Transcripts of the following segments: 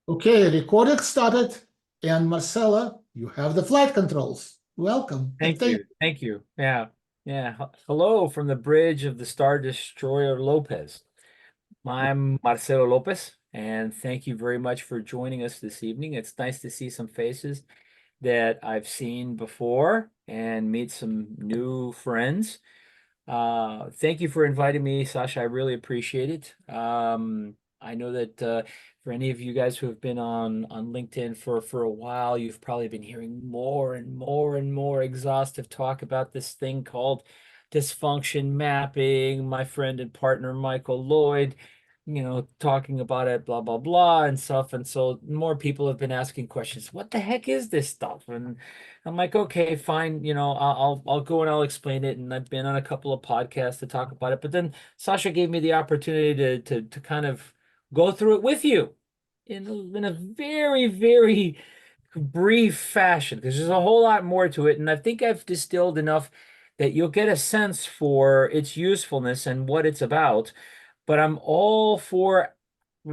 Okay, recording started. And Marcella, you have the flight controls. Welcome and Thank thank you. Thank you. Yeah. Yeah. Hello from the bridge of the Star Destroyer Lopez. I'm Marcelo Lopez, and thank you very much for joining us this evening. It's nice to see some faces that I've seen before and meet some new friends. Thank you for inviting me, Sasha. I really appreciate it. I know that for any of you guys who have been on LinkedIn for a while, you've probably been hearing more and more and more exhaustive talk about this thing called dysfunction mapping. My friend and partner Michael Lloyd, talking about it, blah blah blah, and stuff. And so more people have been asking questions. What the heck is this stuff? And I'm like, okay, fine. I'll go and I'll explain it. And I've been on a couple of podcasts to talk about it. But then Sasha gave me the opportunity to kind of go through it with you in a very, very brief fashion, because there's a whole lot more to it. And I think I've distilled enough that you'll get a sense for its usefulness and what it's about. But I'm all for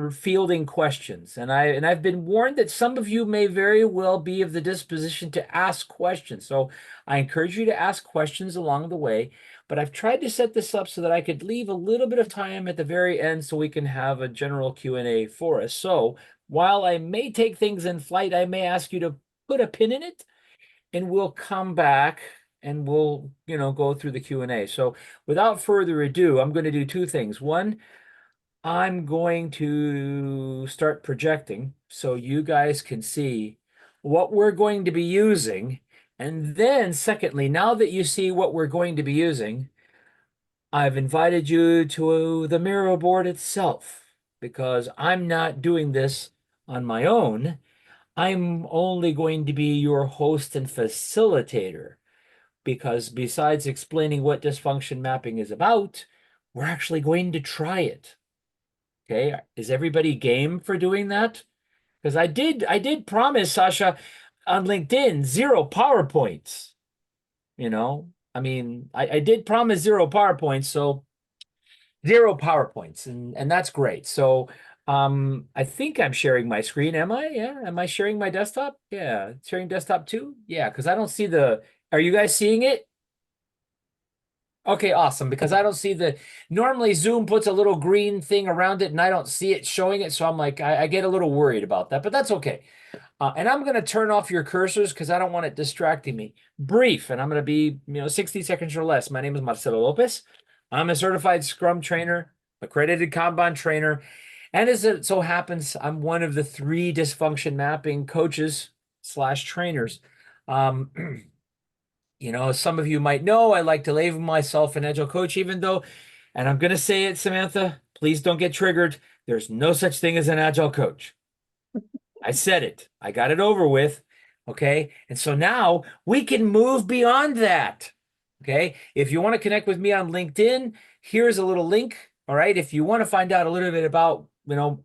fielding questions. And I've been warned that some of you may very well be of the disposition to ask questions. So I encourage you to ask questions along the way. But I've tried to set this up so that I could leave a little bit of time at the very end so we can have a general Q&A for us. So while I may take things in flight, I may ask you to put a pin in it, and we'll come back and we'll, go through the Q&A. So without further ado, I'm going to do two things. One, I'm going to start projecting so you guys can see what we're going to be using. And then secondly, now that you see what we're going to be using, I've invited you to the Miro board itself, because I'm not doing this on my own. I'm only going to be your host and facilitator, because besides explaining what dysfunction mapping is about, we're actually going to try it. Okay, is everybody game for doing that? Because I did promise Sasha on LinkedIn 0 PowerPoints. I mean, I did promise 0 PowerPoints, so 0 PowerPoints, and that's great. So I think I'm sharing my screen. Am I? Yeah. Am I sharing my desktop? Yeah. Sharing desktop too? Yeah, because I don't see the. Are you guys seeing it? Okay, awesome. Because I don't see the, normally Zoom puts a little green thing around it and I don't see it showing it. So I'm like, I get a little worried about that, but that's okay. And I'm going to turn off your cursors because I don't want it distracting me. Brief, and I'm going to be, 60 seconds or less. My name is Marcelo Lopez. I'm a certified Scrum trainer, accredited Kanban trainer. And as it so happens, I'm one of the 3 dysfunction mapping coaches slash trainers. Um, some of you might know I like to label myself an agile coach, even though, and I'm going to say it, Samantha, please don't get triggered. There's no such thing as an agile coach. I said it. I got it over with. Okay. And so now we can move beyond that. Okay. If you want to connect with me on LinkedIn, here's a little link. All right. If you want to find out a little bit about,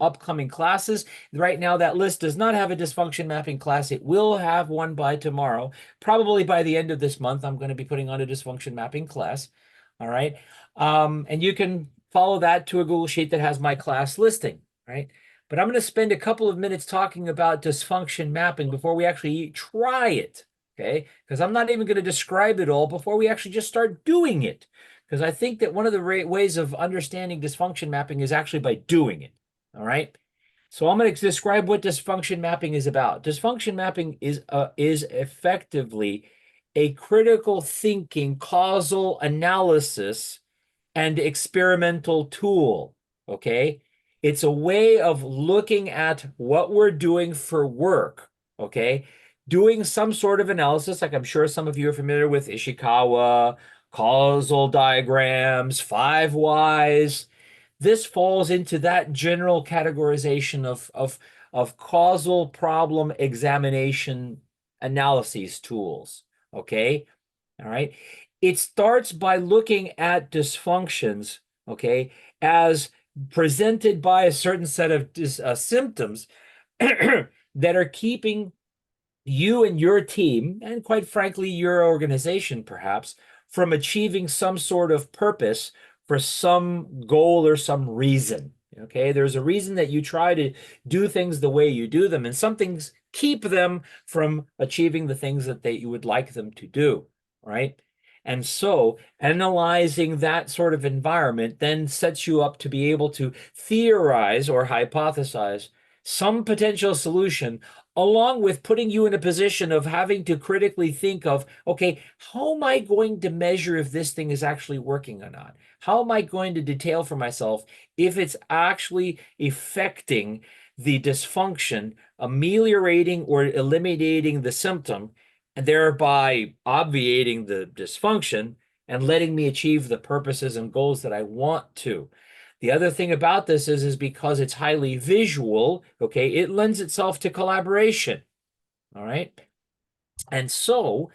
upcoming classes, right now that list does not have a dysfunction mapping class. It will have one by tomorrow. Probably by the end of this month, I'm going to be putting on a dysfunction mapping class. All right. And you can follow that to a Google Sheet that has my class listing. Right. But I'm going to spend a couple of minutes talking about dysfunction mapping before we actually try it, okay? Because I'm not even going to describe it all before we actually just start doing it. Because I think that one of the ways of understanding dysfunction mapping is actually by doing it, all right? So I'm going to describe what dysfunction mapping is about. Dysfunction mapping is effectively a critical thinking, causal analysis, and experimental tool, okay? It's a way of looking at what we're doing for work, okay? Doing some sort of analysis, like I'm sure some of you are familiar with Ishikawa, causal diagrams, 5 whys. This falls into that general categorization of causal problem examination analyses tools, okay? All right. It starts by looking at dysfunctions, okay, as presented by a certain set of symptoms that are keeping you and your team, and quite frankly, your organization perhaps, from achieving some sort of purpose for some goal or some reason. Okay, there's a reason that you try to do things the way you do them, and some things keep them from achieving the things that you would like them to do, right? And so analyzing that sort of environment then sets you up to be able to theorize or hypothesize some potential solution, along with putting you in a position of having to critically think of, okay, how am I going to measure if this thing is actually working or not? How am I going to detail for myself if it's actually affecting the dysfunction, ameliorating or eliminating the symptom, and thereby obviating the dysfunction and letting me achieve the purposes and goals that I want to. The other thing about this is because it's highly visual, okay, it lends itself to collaboration. All right. And so,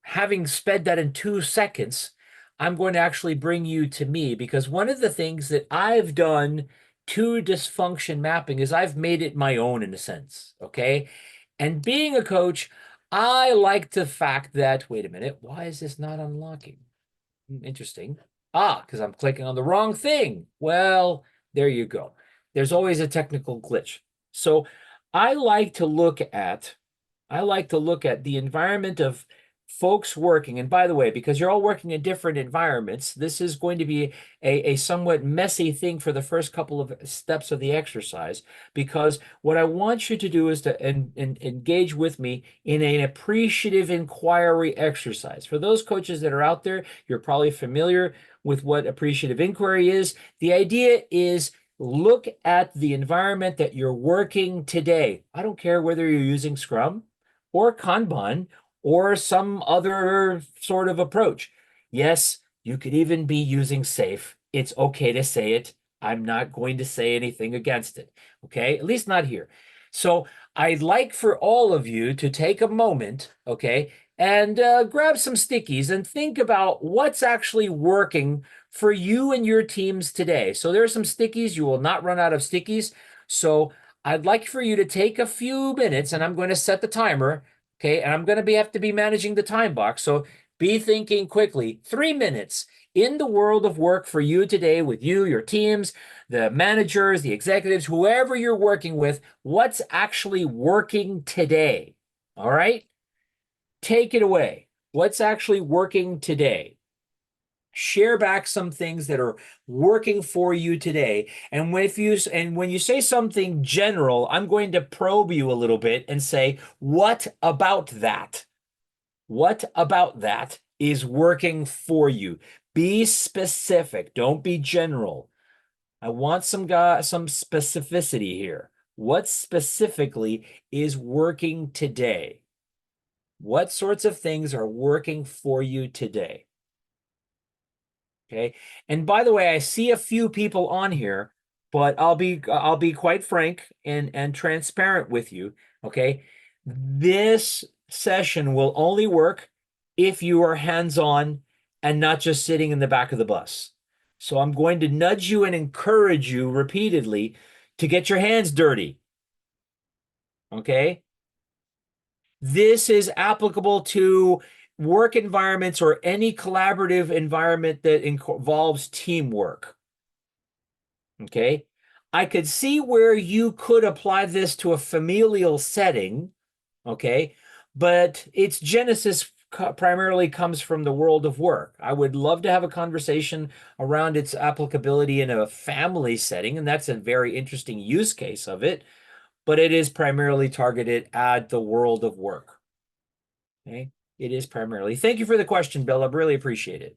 having sped that in 2 seconds, I'm going to actually bring you to me, because one of the things that I've done to dysfunction mapping is I've made it my own in a sense. Okay. And being a coach, I like the fact that, wait a minute, why is this not unlocking? Interesting. Because I'm clicking on the wrong thing. Well, there you go. There's always a technical glitch. So I like to look at the environment of folks working. And by the way, because you're all working in different environments, this is going to be a somewhat messy thing for the first couple of steps of the exercise, because what I want you to do is to engage with me in an appreciative inquiry exercise. For those coaches that are out there, you're probably familiar with what appreciative inquiry is. The idea is, look at the environment that you're working today. I don't care whether you're using Scrum or Kanban or some other sort of approach. Yes, you could even be using SAFe. It's okay to say it. I'm not going to say anything against it. Okay, at least not here. So I'd like for all of you to take a moment, okay, and grab some stickies and think about what's actually working for you and your teams today. So there are some stickies. You will not run out of stickies. So I'd like for you to take a few minutes, and I'm going to set the timer, okay? And I'm going to have to be managing the time box. So be thinking quickly. 3 minutes in the world of work for you today, with you, your teams, the managers, the executives, whoever you're working with. What's actually working today? All right? Take it away. What's actually working today? Share back some things that are working for you today. And when you say something general, I'm going to probe you a little bit and say, what about that? What about that is working for you? Be specific. Don't be general. I want some specificity here. What specifically is working today? What sorts of things are working for you today? Okay. And by the way, I see a few people on here, but I'll be quite frank and transparent with you. Okay. This session will only work if you are hands-on and not just sitting in the back of the bus. So I'm going to nudge you and encourage you repeatedly to get your hands dirty. Okay. This is applicable to work environments or any collaborative environment that involves teamwork. Okay. I could see where you could apply this to a familial setting. Okay. But its genesis primarily comes from the world of work. I would love to have a conversation around its applicability in a family setting, and that's a very interesting use case of it, but it is primarily targeted at the world of work. Okay, it is primarily. Thank you for the question, Bill. I really appreciate it.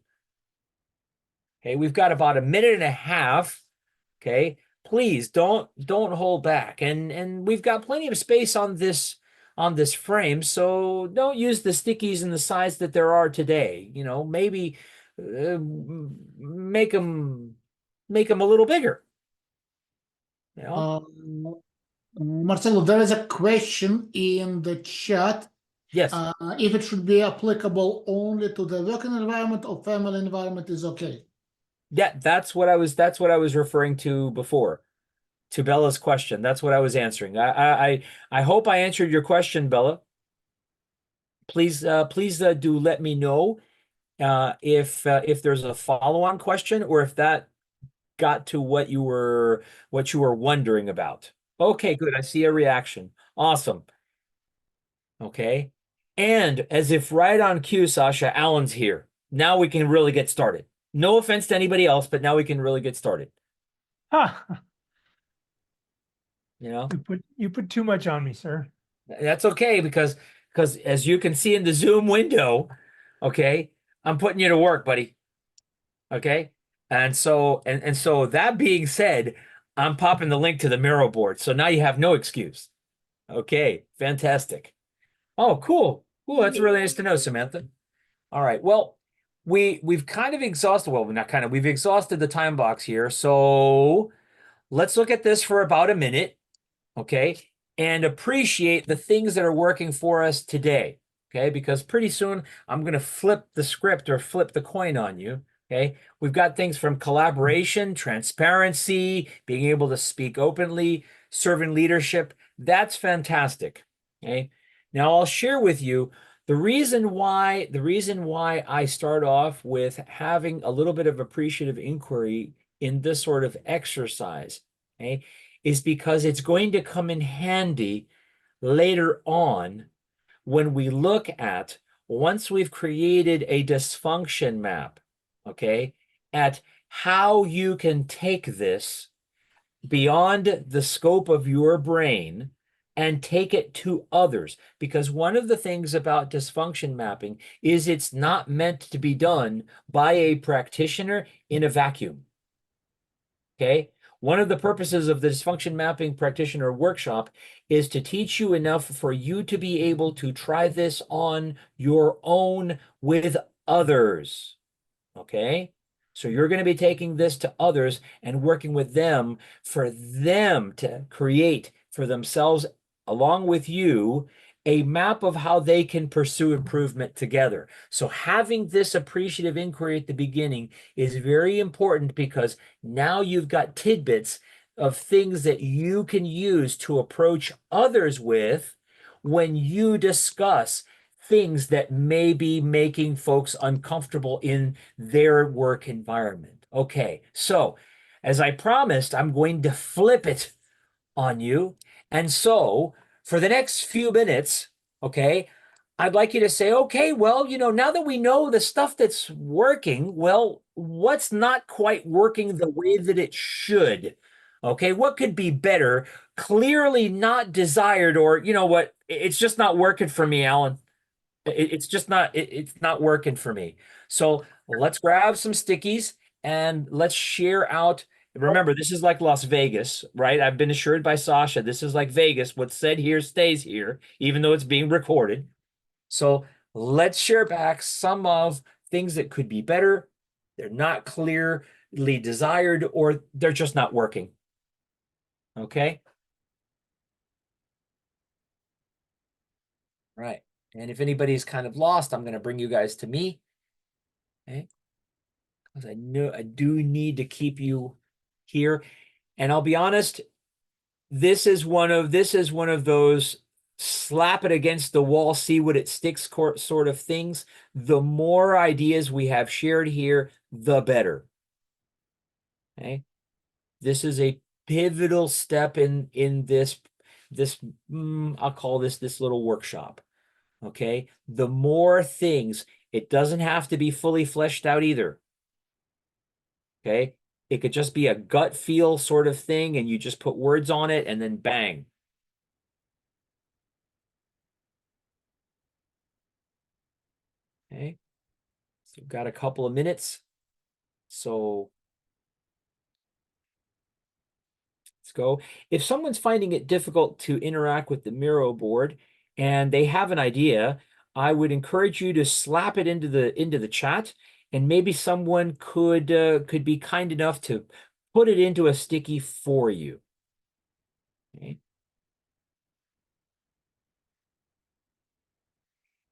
Okay, we've got about a minute and a half. Okay, please don't hold back, and we've got plenty of space on this frame, so don't use the stickies in the size that there are today. You know, maybe make them a little bigger. You know? Marcelo, there is a question in the chat. Yes. If it should be applicable only to the working environment or family environment is okay. Yeah, that's what I was referring to before, to Bella's question. That's what I was answering. I hope I answered your question, Bella. Please do let me know if there's a follow-on question, or if that got to what you were wondering about. Okay, good. I see a reaction. Awesome. Okay. And as if right on cue, Sasha, Alan's here. Now we can really get started. No offense to anybody else, but now we can really get started. Ha! You know, You put too much on me, sir. that's okay because as you can see in the Zoom window, okay, I'm putting you to work, buddy. Okay. And so that being said, I'm popping the link to the Miro board. So now you have no excuse. Okay, fantastic. Oh, cool. Cool. That's really nice to know, Samantha. All right. Well, we've kind of exhausted, well, not kind of, we've exhausted the time box here. So let's look at this for about a minute, okay, and appreciate the things that are working for us today, okay, because pretty soon I'm going to flip the script or flip the coin on you, okay. We've got things from collaboration, transparency, being able to speak openly, servant leadership. That's fantastic, okay. Now I'll share with you the reason why I start off with having a little bit of appreciative inquiry in this sort of exercise, okay, is because it's going to come in handy later on when we look at, once we've created a dysfunction map, okay, at how you can take this beyond the scope of your brain and take it to others. Because one of the things about dysfunction mapping is it's not meant to be done by a practitioner in a vacuum. Okay. One of the purposes of the dysfunction mapping practitioner workshop is to teach you enough for you to be able to try this on your own with others. Okay. So you're going to be taking this to others and working with them for them to create for themselves, along with you, a map of how they can pursue improvement together. So having this appreciative inquiry at the beginning is very important because now you've got tidbits of things that you can use to approach others with when you discuss things that may be making folks uncomfortable in their work environment. Okay, so as I promised, I'm going to flip it on you. And so for the next few minutes, okay, I'd like you to say, okay, well, now that we know the stuff that's working, well, what's not quite working the way that it should? Okay, what could be better? Clearly not desired, or you know what? It's just not working for me, Alan. It's just not, it's not working for me. So let's grab some stickies and let's share out. Remember, this is like Las Vegas, right? I've been assured by Sasha, this is like Vegas. What's said here stays here, even though it's being recorded. So let's share back some of things that could be better. They're not clearly desired, or they're just not working. Okay. Right. And if anybody's kind of lost, I'm going to bring you guys to me. Okay. Because I know I do need to keep you here. And I'll be honest, this is one of those slap it against the wall, see what it sticks sort of things. The more ideas we have shared here, the better. Okay. This is a pivotal step in this I'll call this little workshop. Okay. The more things, it doesn't have to be fully fleshed out either. Okay. It could just be a gut feel sort of thing, and you just put words on it and then bang. Okay. So you've got a couple of minutes. So let's go. If someone's finding it difficult to interact with the Miro board and they have an idea, I would encourage you to slap it into the chat, and maybe someone could be kind enough to put it into a sticky for you. Okay.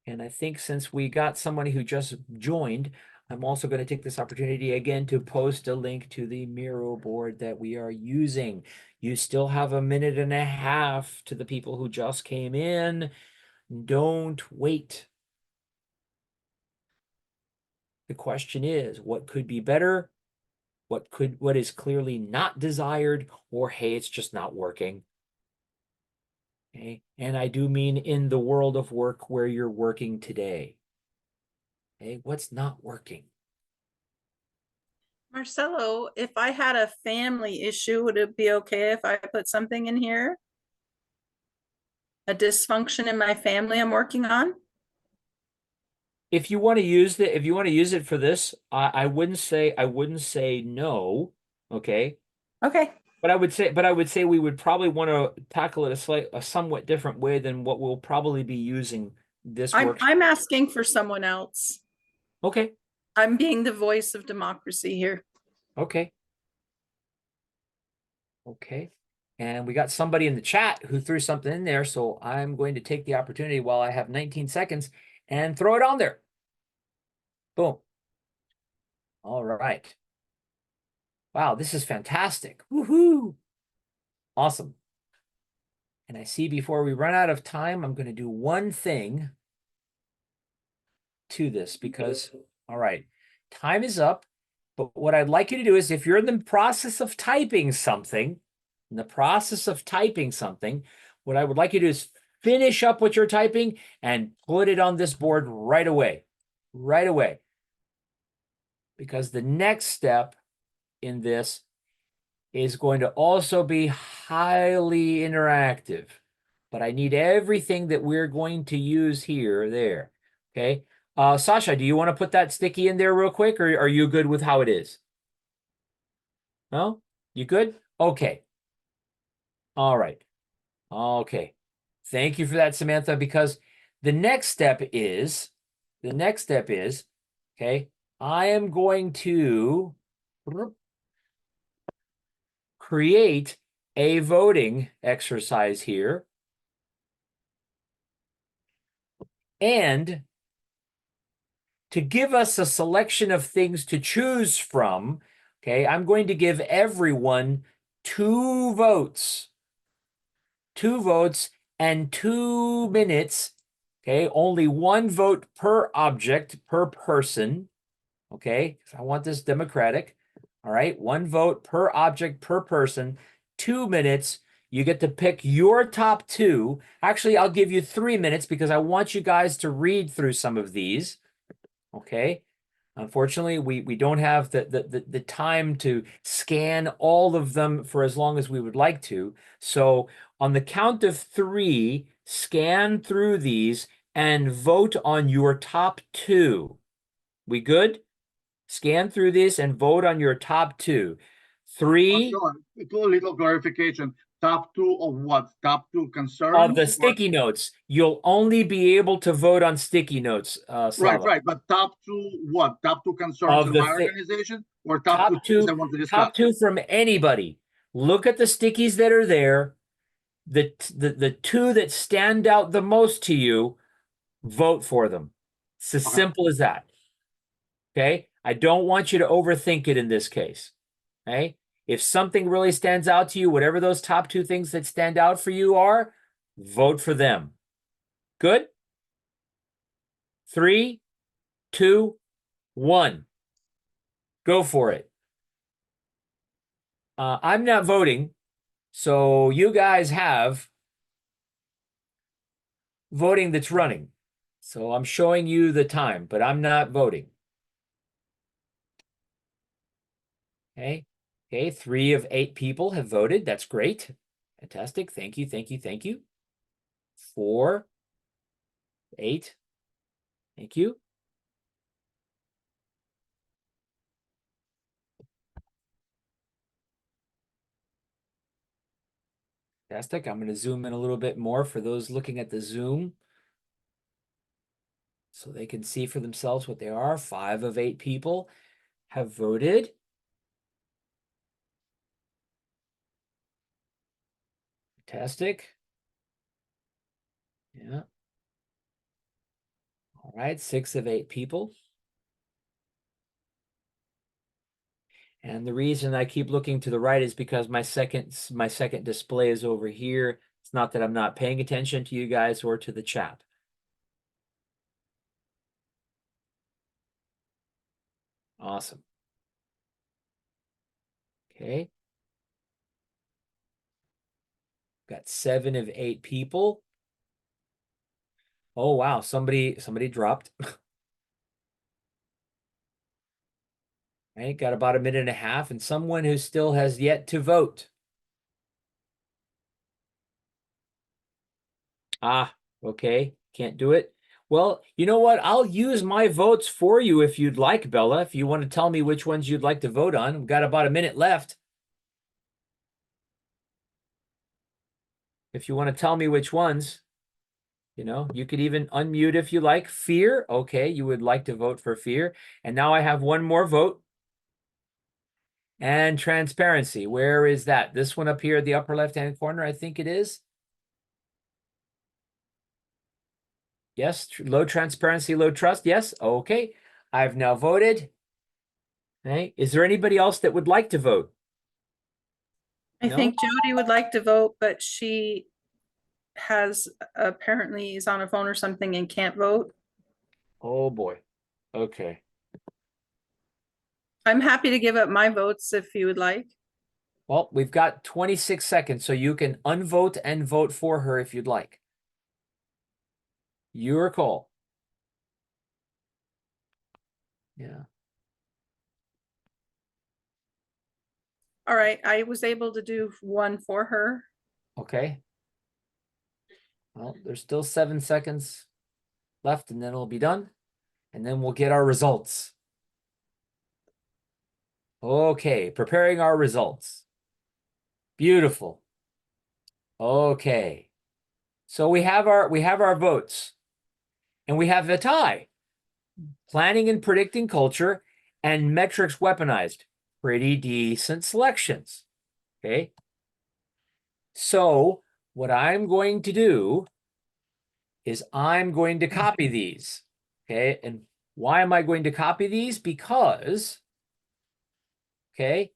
And I think since we got somebody who just joined, I'm also going to take this opportunity again to post a link to the Miro board that we are using. You still have a minute and a half to the people who just came in. Don't wait. The question is, what could be better? what is clearly not desired, or hey, it's just not working. Okay, and I do mean in the world of work where you're working today. Okay, what's not working? Marcelo, if I had a family issue, would it be okay if I put something in here? A dysfunction in my family I'm working on? If you want to use it for this, I wouldn't say no. Okay. Okay, But I would say we would probably want to tackle it a somewhat different way than what we'll probably be using this work. I'm asking for someone else. Okay. I'm being the voice of democracy here. Okay. Okay. And we got somebody in the chat who threw something in there, so I'm going to take the opportunity while I have 19 seconds and throw it on there. Boom. All right. Wow, this is fantastic. Woohoo. Awesome. And I see before we run out of time, I'm going to do one thing to this because, all right, time is up. But what I'd like you to do is if you're in the process of typing something, what I would like you to do is finish up what you're typing and put it on this board right away. Because the next step in this is going to also be highly interactive. But I need everything that we're going to use here, there. Okay. Sasha, do you want to put that sticky in there real quick, or are you good with how it is? No? You good? Okay. All right. Okay. Thank you for that, Samantha, because the next step is, okay, I am going to create a voting exercise here. And to give us a selection of things to choose from, okay, I'm going to give everyone 2 votes. 2 votes and 2 minutes. Okay, only 1 vote per object per person. Okay, I want this democratic. All right, 1 vote per object per person, 2 minutes. You get to pick your top 2. Actually, I'll give you 3 minutes because I want you guys to read through some of these. Okay. Unfortunately, we don't have the time to scan all of them for as long as we would like to. So on the count of 3, scan through these and vote on your top 2. We good? Scan through this and vote on your top 2. 3 Do a little clarification. Top 2 of what? Top 2 concerns? of the sticky notes. You'll only be able to vote on sticky notes, Slava. Right. But top 2 what? Top 2 concerns Of in the my organization, or top 2 things I want to discuss? top 2 from anybody. Look at the stickies that are there. The 2 that stand out the most to you, vote for them. It's as simple as that. Okay? I don't want you to overthink it in this case. Okay? If something really stands out to you, whatever those top 2 things that stand out for you are, vote for them. Good? 3, 2, 1. Go for it. I'm not voting, so you guys have voting that's running. So I'm showing you the time, but I'm not voting. Okay. Okay. 3 of 8 people have voted. That's great. Fantastic. Thank you. 4, 8. Thank you. Fantastic. I'm going to zoom in a little bit more for those looking at the Zoom so they can see for themselves what they are. 5 of 8 people have voted. Fantastic. Yeah. All right, 6 of 8 people. And the reason I keep looking to the right is because my second display is over here. It's not that I'm not paying attention to you guys or to the chat. Awesome. Okay. Got 7 of 8 people. Oh, wow. Somebody dropped. Right, got about a minute and a half, and someone who still has yet to vote. Ah, okay, can't do it. Well, you know what? I'll use my votes for you if you'd like, Bella, if you want to tell me which ones you'd like to vote on. We've got about a minute left. If you want to tell me which ones, you could even unmute if you like. Fear, okay, you would like to vote for fear. And now I have one more vote. And transparency, where is that? This one up here at the upper left-hand corner, I think it is. Yes, low transparency, low trust. Yes, okay. I've now voted. Okay. Is there anybody else that would like to vote? I No? think Jody would like to vote, but she has apparently is on a phone or something and can't vote. Oh boy. Okay. I'm happy to give up my votes if you would like. Well, we've got 26 seconds, so you can unvote and vote for her if you'd like. Your call. Yeah. All right, I was able to do one for her. Okay. Well, there's still 7 seconds left, and then it'll be done. And then we'll get our results. Okay, preparing our results. Beautiful. Okay. So we have our votes. And we have a tie. Planning and predicting culture and metrics weaponized. Pretty decent selections. Okay. So what I'm going to do is I'm going to copy these. Okay. And why am I going to copy these? Because, okay,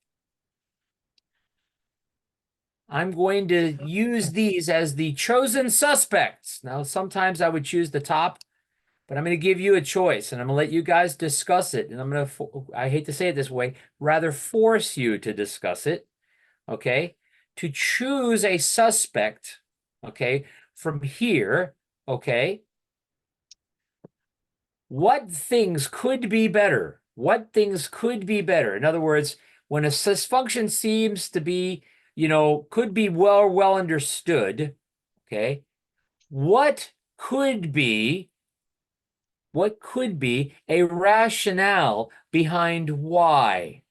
I'm going to use these as the chosen suspects. Now, sometimes I would choose the top, but I'm going to give you a choice, and I'm going to let you guys discuss it. And I'm going to, I hate to say it this way, rather force you to discuss it, okay? To choose a suspect, okay, from here, okay? What things could be better? What things could be better? In other words, when a dysfunction seems to be, could be well understood, okay? What could be a rationale behind why?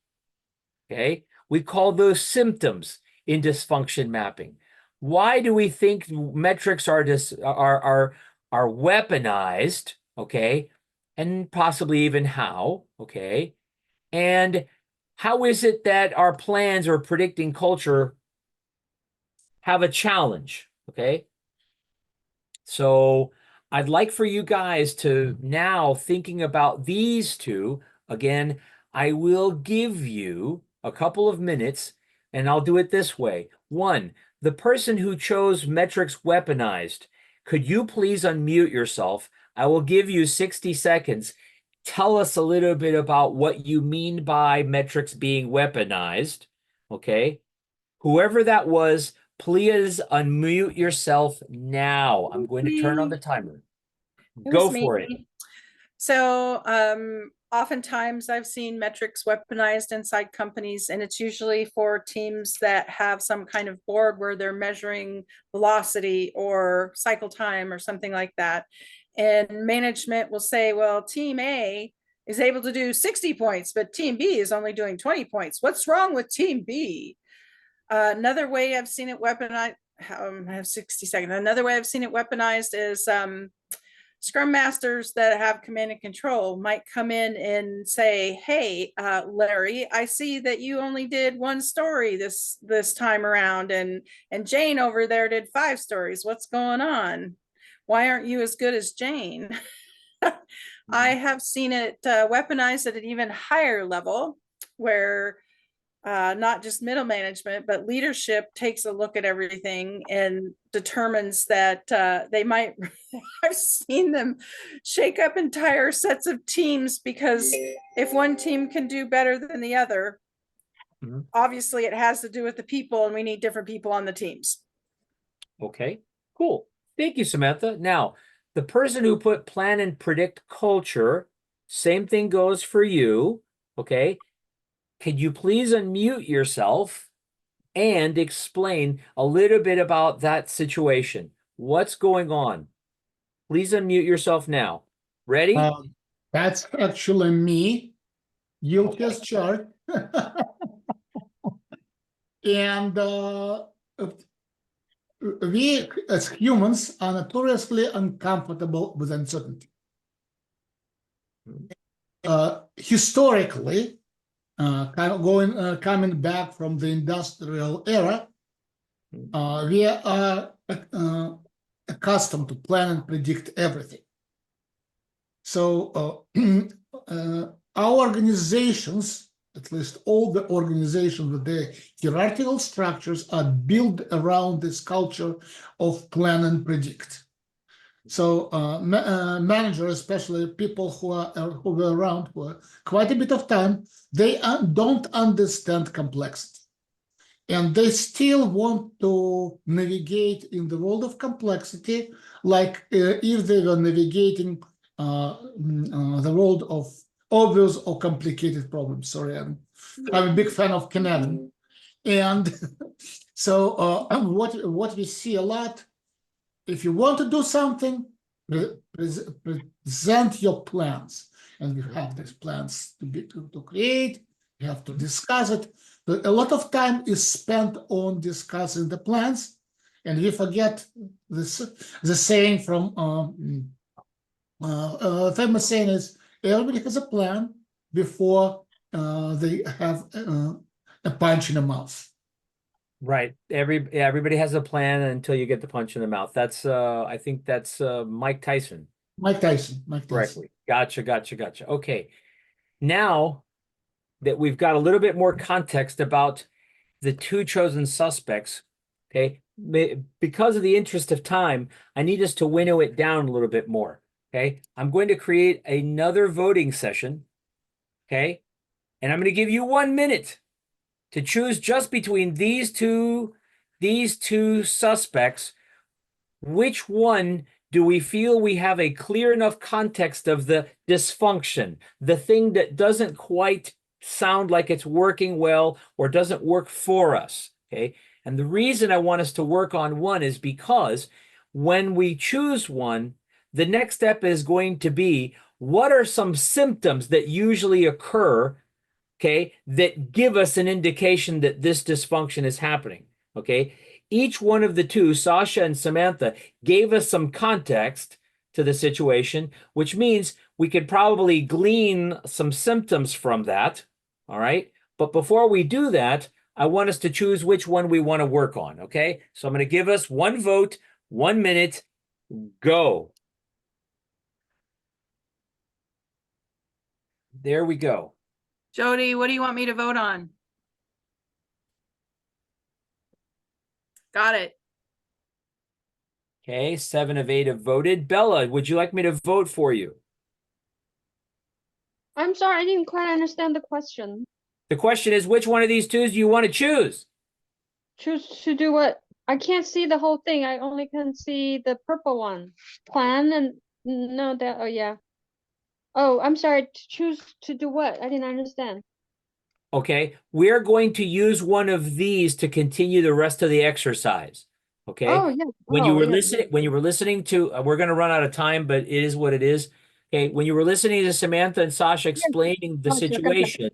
Okay, we call those symptoms in dysfunction mapping. Why do we think metrics are weaponized? Okay, and possibly even how? Okay, and how is it that our plans or predicting culture have a challenge? Okay, so I'd like for you guys to now thinking about these two. Again, I will give you a couple of minutes and I'll do it this way. One, the person who chose metrics weaponized, could you please unmute yourself? I will give you 60 seconds. Tell us a little bit about what you mean by metrics being weaponized. Okay. Whoever that was, please unmute yourself now. I'm going to turn on the timer. Go for it. So oftentimes I've seen metrics weaponized inside companies, and it's usually for teams that have some kind of board where they're measuring velocity or cycle time or something like that. And management will say, well, team A is able to do 60 points, but team B is only doing 20 points. What's wrong with team B? Another way I've seen it weaponized, I have 60 seconds. Another way I've seen it weaponized is Scrum Masters that have command and control might come in and say, hey, Larry, I see that you only did 1 story this time around, and Jane over there did 5 stories. What's going on? Why aren't you as good as Jane? I have seen it weaponized at an even higher level where not just middle management, but leadership takes a look at everything and determines that they might, I've seen them shake up entire sets of teams, because if one team can do better than the other, Mhm. Obviously, it has to do with the people, and we need different people on the teams. Okay, cool. Thank you, Samantha. Now, the person who put plan and predict culture, same thing goes for you. Okay. Could you please unmute yourself and explain a little bit about that situation? What's going on? Please unmute yourself now. Ready? That's actually me. You just chart. And we as humans are notoriously uncomfortable with uncertainty. Historically, coming back from the industrial era, we are accustomed to plan and predict everything. So our organizations, at least all the organizations with their hierarchical structures, are built around this culture of plan and predict. So managers, especially people who were around for quite a bit of time, they don't understand complexity. And they still want to navigate in the world of complexity, like if they were navigating the world of obvious or complicated problems. Sorry, I'm a big fan of Canadian. And so what we see a lot, if you want to do something, present your plans. And you have these plans to create, you have to discuss it. But a lot of time is spent on discussing the plans, and we forget this. The saying from famous saying is, everybody has a plan before they have a punch in the mouth. Right. Everybody has a plan until you get the punch in the mouth. That's I think that's Mike Tyson. Mike Tyson. Correctly. Gotcha. Okay. Now that we've got a little bit more context about the two chosen suspects, okay, because of the interest of time, I need us to winnow it down a little bit more. Okay. I'm going to create another voting session. Okay. And I'm going to give you 1 minute to choose just between these two suspects. Which one do we feel we have a clear enough context of the dysfunction, the thing that doesn't quite sound like it's working well or doesn't work for us? Okay. And the reason I want us to work on one is because when we choose one, the next step is going to be, what are some symptoms that usually occur, okay, that give us an indication that this dysfunction is happening? Okay. Each one of the two, Sasha and Samantha, gave us some context to the situation, which means we could probably glean some symptoms from that. All right. But before we do that, I want us to choose which one we want to work on. Okay. So I'm going to give us one vote, 1 minute, go. There we go. Jody, what do you want me to vote on? Got it. Okay. 7 of 8 have voted. Bella, would you like me to vote for you? I'm sorry, I didn't quite understand the question. The question is, which one of these two do you want to choose? Choose to do what? I can't see the whole thing. I only can see the purple one. Plan and no, that, oh yeah. Oh, I'm sorry, to choose to do what? I didn't understand. Okay, we're going to use one of these to continue the rest of the exercise. Okay. Oh yeah. When you Oh, were yeah. listening to, we're going to run out of time, but it is what it is. Okay, when you were listening to Samantha and Sasha explaining the Gotcha, gotcha. situation.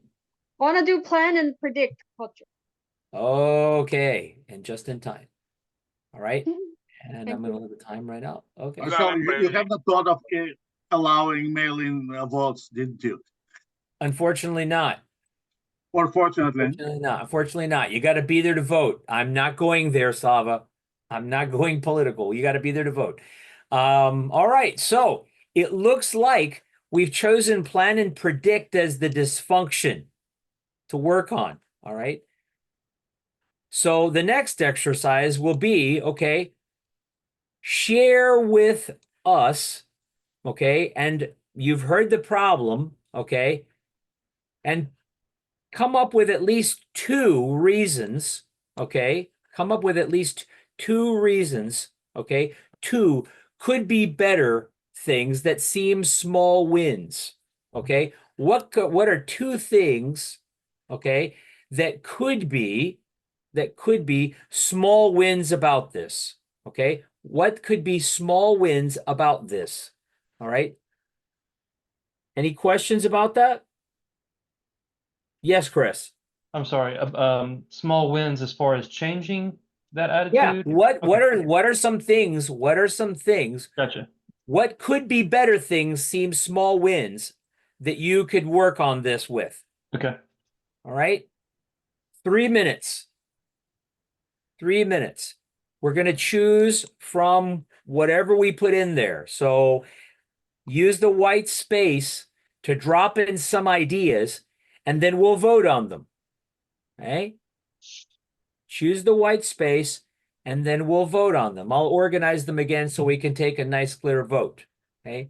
Want to do plan and predict culture. Okay, and just in time. All right, and Thank I'm going to let the time right out. Okay. So you have the thought of allowing mail-in votes, didn't you? Unfortunately not. Or fortunately. Unfortunately not. You got to be there to vote. I'm not going there, Sava. I'm not going political. You got to be there to vote. All right. So it looks like we've chosen plan and predict as the dysfunction to work on. All right. So the next exercise will be, okay, share with us, okay, and you've heard the problem, okay, and come up with at least 2 reasons, okay? Come up with at least 2 reasons, okay? 2 could be better things that seem small wins, okay? What are 2 things, okay, that could be small wins about this, okay? What could be small wins about this? All right. Any questions about that? Yes, Chris. I'm sorry. Small wins as far as changing that Yeah. attitude. What Okay. are some things? What are some things? Gotcha. What could be better things seem small wins that you could work on this with? Okay. All right. 3 minutes. 3 minutes. We're going to choose from whatever we put in there. So use the white space to drop in some ideas, and then we'll vote on them. Okay? Choose the white space, and then we'll vote on them. I'll organize them again so we can take a nice, clear vote. Okay?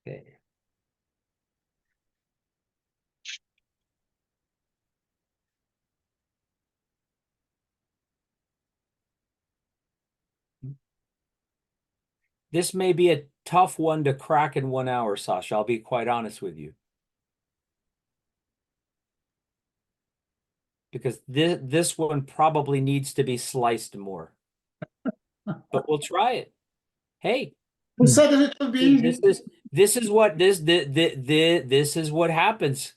Okay. This may be a tough one to crack in 1 hour, Sasha. I'll be quite honest with you. Because this one probably needs to be sliced more. But we'll try it. Hey, Who said that it would be easy? this is what happens.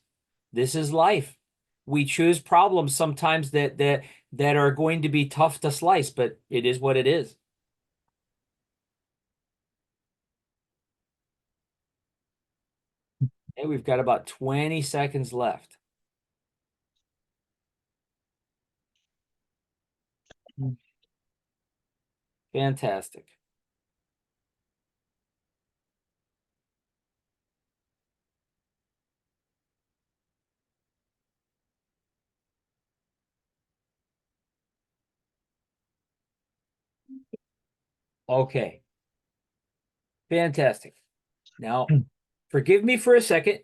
This is life. We choose problems sometimes that are going to be tough to slice, but it is what it is. Hey, we've got about 20 seconds left. Fantastic. Okay. Fantastic. Now, forgive me for a second,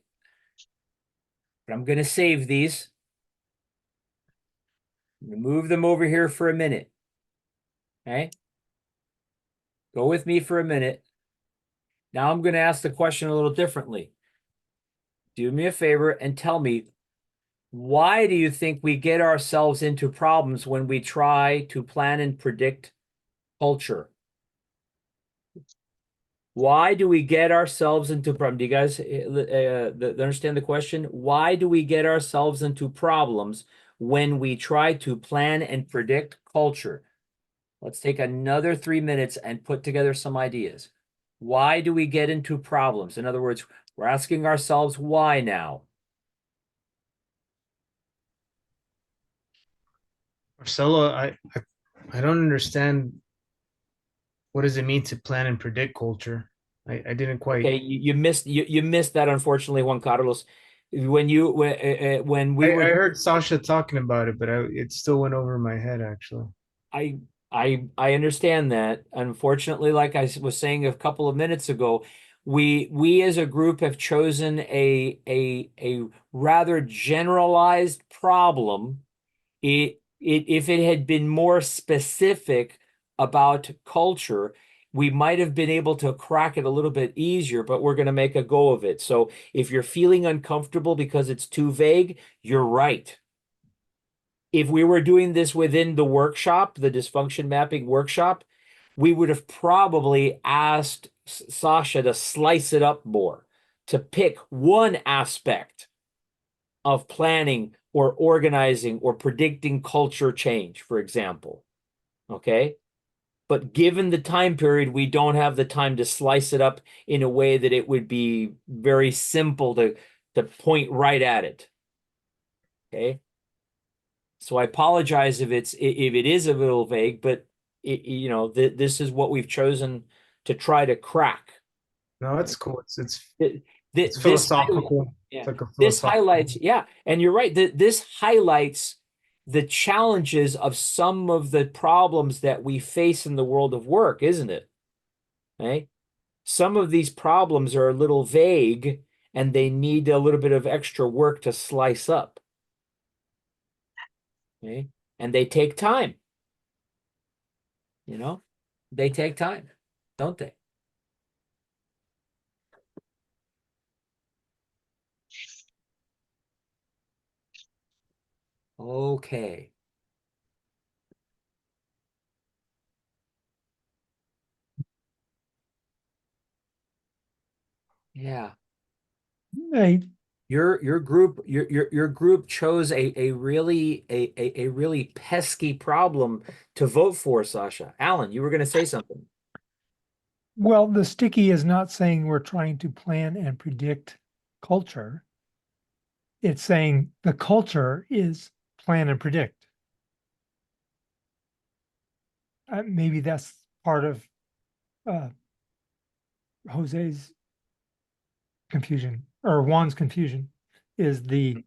but I'm going to save these. Move them over here for a minute. Okay. Go with me for a minute. Now I'm going to ask the question a little differently. Do me a favor and tell me, why do you think we get ourselves into problems when we try to plan and predict culture? Why do we get ourselves into problem? Do you guys understand the question? Why do we get ourselves into problems when we try to plan and predict culture? Let's take another 3 minutes and put together some ideas. Why do we get into problems? In other words, we're asking ourselves why now. Marcelo, I don't understand, what does it mean to plan and predict culture? I didn't quite. Okay, you missed that, unfortunately, Juan Carlos. when we I were heard Sasha talking about it, but it still went over my head actually. I understand that. Unfortunately, like I was saying a couple of minutes ago, we as a group have chosen a rather generalized problem. If it had been more specific about culture, we might have been able to crack it a little bit easier, but we're going to make a go of it. So if you're feeling uncomfortable because it's too vague, you're right. If we were doing this within the workshop, the dysfunction mapping workshop, we would have probably asked Sasha to slice it up more, to pick one aspect of planning or organizing or predicting culture change, for example. Okay. But given the time period, we don't have the time to slice it up in a way that it would be very simple to point right at it. Okay. So I apologize if it is a little vague, but this is what we've chosen to try to crack. No, it's cool. It's This philosophical. yeah, It's like a this philosophical. highlights, yeah, and you're right. This highlights the challenges of some of the problems that we face in the world of work, isn't it? Okay. Some of these problems are a little vague and they need a little bit of extra work to slice up. Okay. And they take time. They take time, don't they? Okay. Yeah. I, Your group chose a really pesky problem to vote for, Sasha. Alan, you were going to say something. well, the sticky is not saying we're trying to plan and predict culture. It's saying the culture is plan and predict. Maybe that's part of Jose's confusion or Juan's confusion is that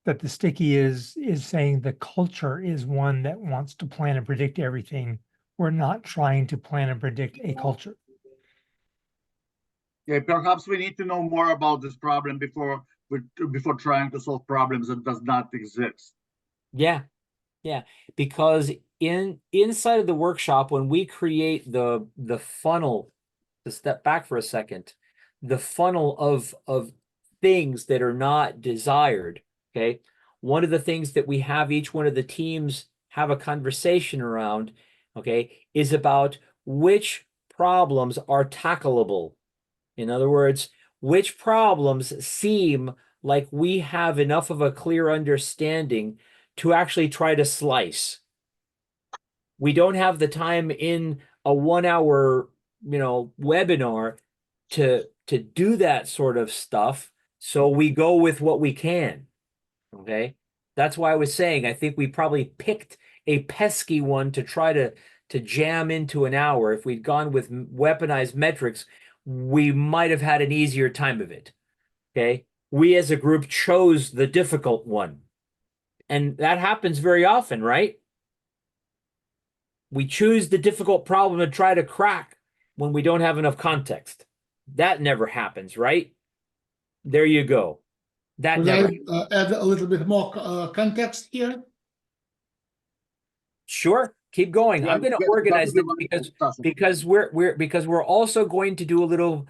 the sticky is saying the culture is one that wants to plan and predict everything. We're not trying to plan and predict a culture. Yeah, perhaps we need to know more about this problem before trying to solve problems that does not exist. Yeah. Yeah, because inside of the workshop, when we create the funnel, to step back for a second, the funnel of things that are not desired, okay? One of the things that we have each one of the teams have a conversation around, okay, is about which problems are tackleable. In other words, which problems seem like we have enough of a clear understanding to actually try to slice. We don't have the time in a 1 hour, webinar to do that sort of stuff. So we go with what we can. Okay. That's why I was saying, I think we probably picked a pesky one to try to jam into an hour. If we'd gone with weaponized metrics, we might have had an easier time of it. Okay. We as a group chose the difficult one. And that happens very often, right? We choose the difficult problem to try to crack when we don't have enough context. That never happens, right? There you go. That Could never. I add a little bit more context here? Sure, keep going. Yeah, I'm going to that organize would be this wonderful, because we're also going to do a little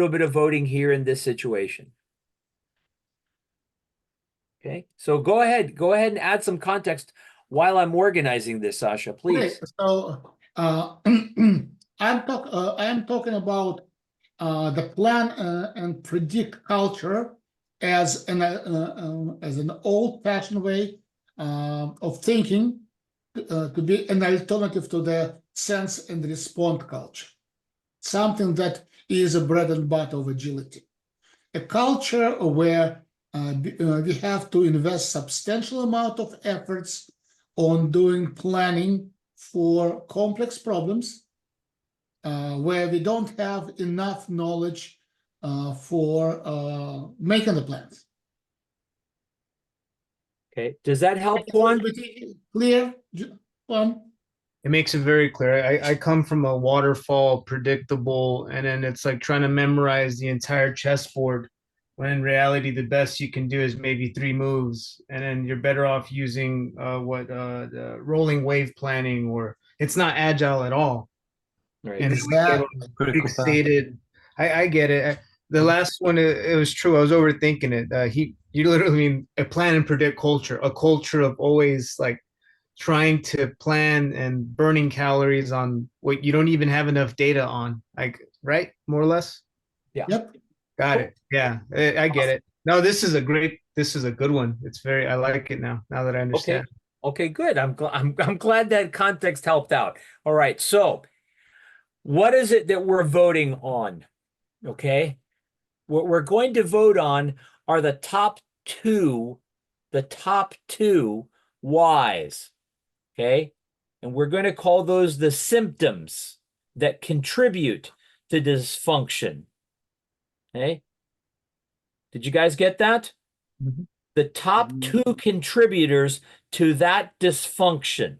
bit of voting here in this situation. Okay, so go ahead and add some context while I'm organizing this, Sasha, please. Okay, so I'm talking about the plan and predict culture as an old-fashioned way of thinking to be an alternative to the sense and respond culture, something that is a bread and butter of agility, a culture where we have to invest substantial amount of efforts on doing planning for complex problems where we don't have enough knowledge for making the plans. Okay, does that help, Juan? Clear, Juan? It makes it very clear. I come from a waterfall, predictable, and then it's like trying to memorize the entire chessboard, when in reality, the best you can do is maybe 3 moves, and then you're better off using the rolling wave planning, or it's not agile at all. Right. And Exactly. fixated. I get it. The last one, it was true. I was overthinking it. You literally mean a plan and predict culture, a culture of always like trying to plan and burning calories on what you don't even have enough data on, like, right? More or less. Yeah. Yep. Got it. Yeah, I get it. No, this is a good one. It's I like it now that I Okay. understand. Okay, good. I'm glad that context helped out. All right. So what is it that we're voting on? Okay. What we're going to vote on are the top two whys. Okay. And we're going to call those the symptoms that contribute to dysfunction. Okay. Did you guys get that? Mhm. The top two contributors to that dysfunction.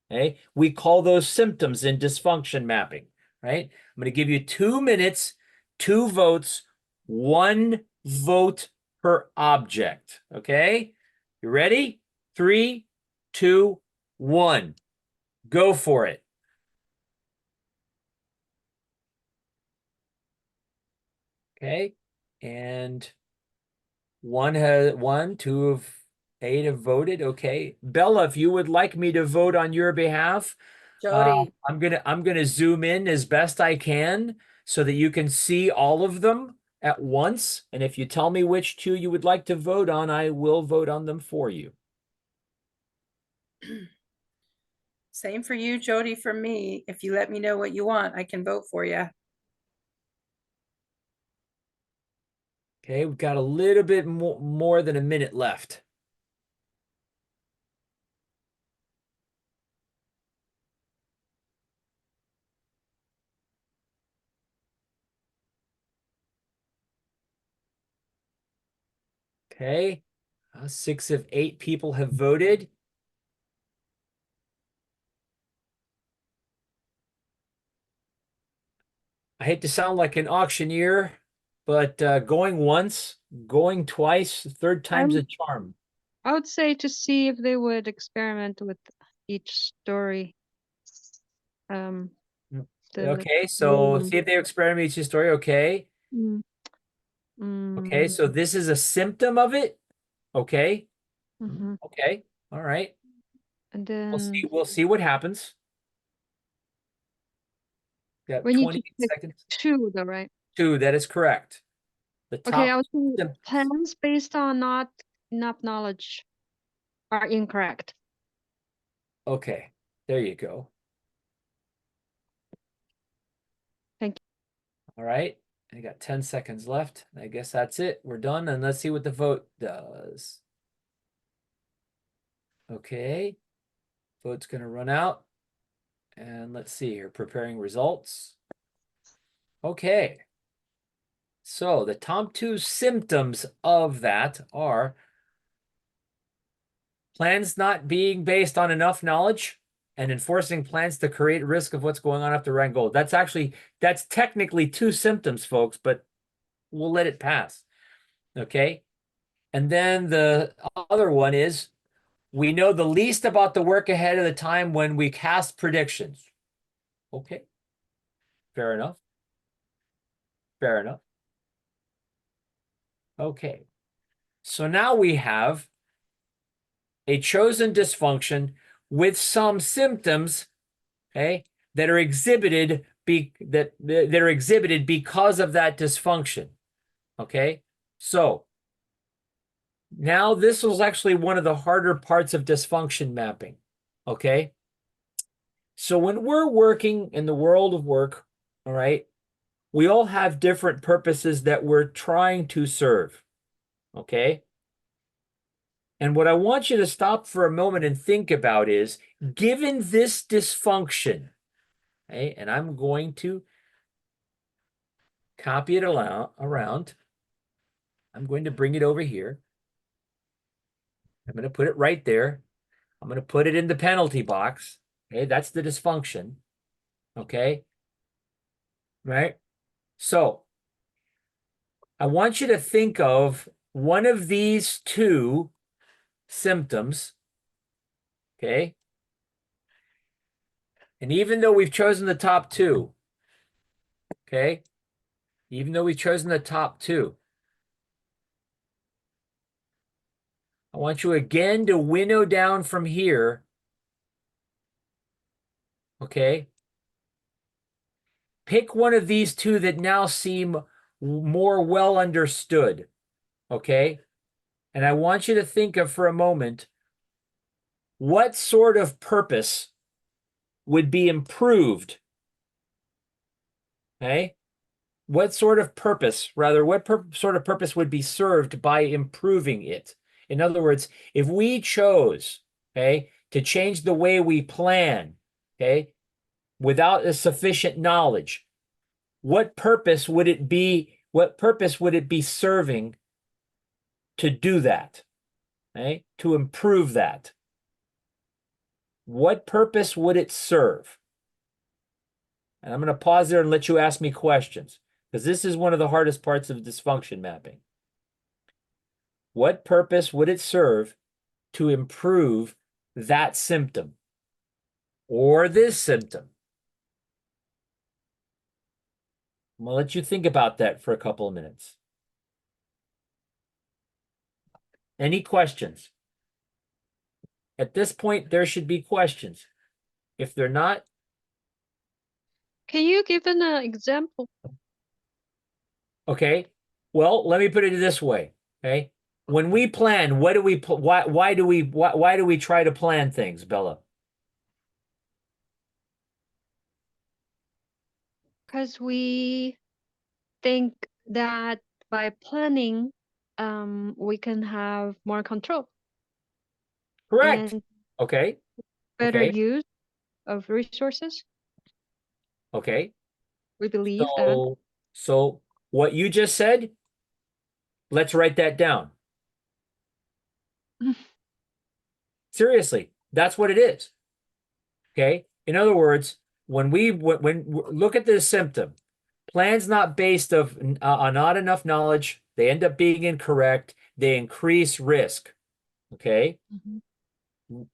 Okay. We call those symptoms in dysfunction mapping, right? I'm going to give you 2 minutes, 2 votes, 1 vote per object. Okay. You ready? 3, 2, 1. Go for it. Okay. And 2 of 8 have voted. Okay. Bella, if you would like me to vote on your behalf, Jody, I'm gonna zoom in as best I can so that you can see all of them at once. And if you tell me which 2 you would like to vote on, I will vote on them for you. same for you, Jody, for me. If you let me know what you want, I can vote for you. Okay, we've got a little bit more than a minute left. Okay, 6 of 8 people have voted. I hate to sound like an auctioneer, but going once, going twice, third time's a charm. I would say to see if they would experiment with each story. Okay, so see if they experiment each story. Okay. Mm. Okay, so this is a symptom of it. Okay. Mhm. Okay. All right. And then We'll see what happens. Got we need 20 to pick seconds. 2 though, right? 2, that is correct. The Okay, I top was thinking symptoms. plans based on not enough knowledge are incorrect. Okay, there you go. Thank All right. I got 10 seconds left. I guess that's it. We're done. And let's see what the vote does. Okay. Vote's going to run out. And let's see here. Preparing results. Okay. So the top 2 symptoms of that are plans not being based on enough knowledge and enforcing plans to create risk of what's going on after rank goal. That's technically 2 symptoms, folks, but we'll let it pass. Okay. And then the other one is we know the least about the work ahead of the time when we cast predictions. Okay. Fair enough. Fair enough. Okay. So now we have a chosen dysfunction with some symptoms, okay, that are exhibited that are exhibited because of that dysfunction. Okay. So now this was actually one of the harder parts of dysfunction mapping. Okay. So when we're working in the world of work, all right, we all have different purposes that we're trying to serve. Okay. And what I want you to stop for a moment and think about is, given this dysfunction, okay, and I'm going to copy it around. I'm going to bring it over here. I'm going to put it right there. I'm going to put it in the penalty box. Okay, that's the dysfunction. Okay, right? So I want you to think of one of these two symptoms. Okay. And even though we've chosen the top two, okay, even though we've chosen the top two, I want you again to winnow down from here, okay? Pick one of these two that now seem more well understood, okay? And I want you to think of for a moment, what sort of purpose would be improved, okay? What sort of purpose, rather, what sort of purpose would be served by improving it? In other words, if we chose, okay, to change the way we plan, okay, without a sufficient knowledge, what purpose would it be? What purpose would it be serving to do that? Okay, to improve that? What purpose would it serve? And I'm going to pause there and let you ask me questions, because this is one of the hardest parts of dysfunction mapping. What purpose would it serve to improve that symptom or this symptom? I'm going to let you think about that for a couple of minutes. Any questions? At this point, there should be questions. If they're not, Can you give an example? okay. Well, let me put it this way. Okay. When we plan, what do we why do we try to plan things, Bella? Because we think that by planning, we can have more control Correct. and Okay. better Okay. use of resources. Okay. We believe that. So what you just said, let's write that down. Seriously, that's what it is. Okay. In other words, when look at this symptom, plans not based of not enough knowledge, they end up being incorrect. They increase risk. Okay. Mhm.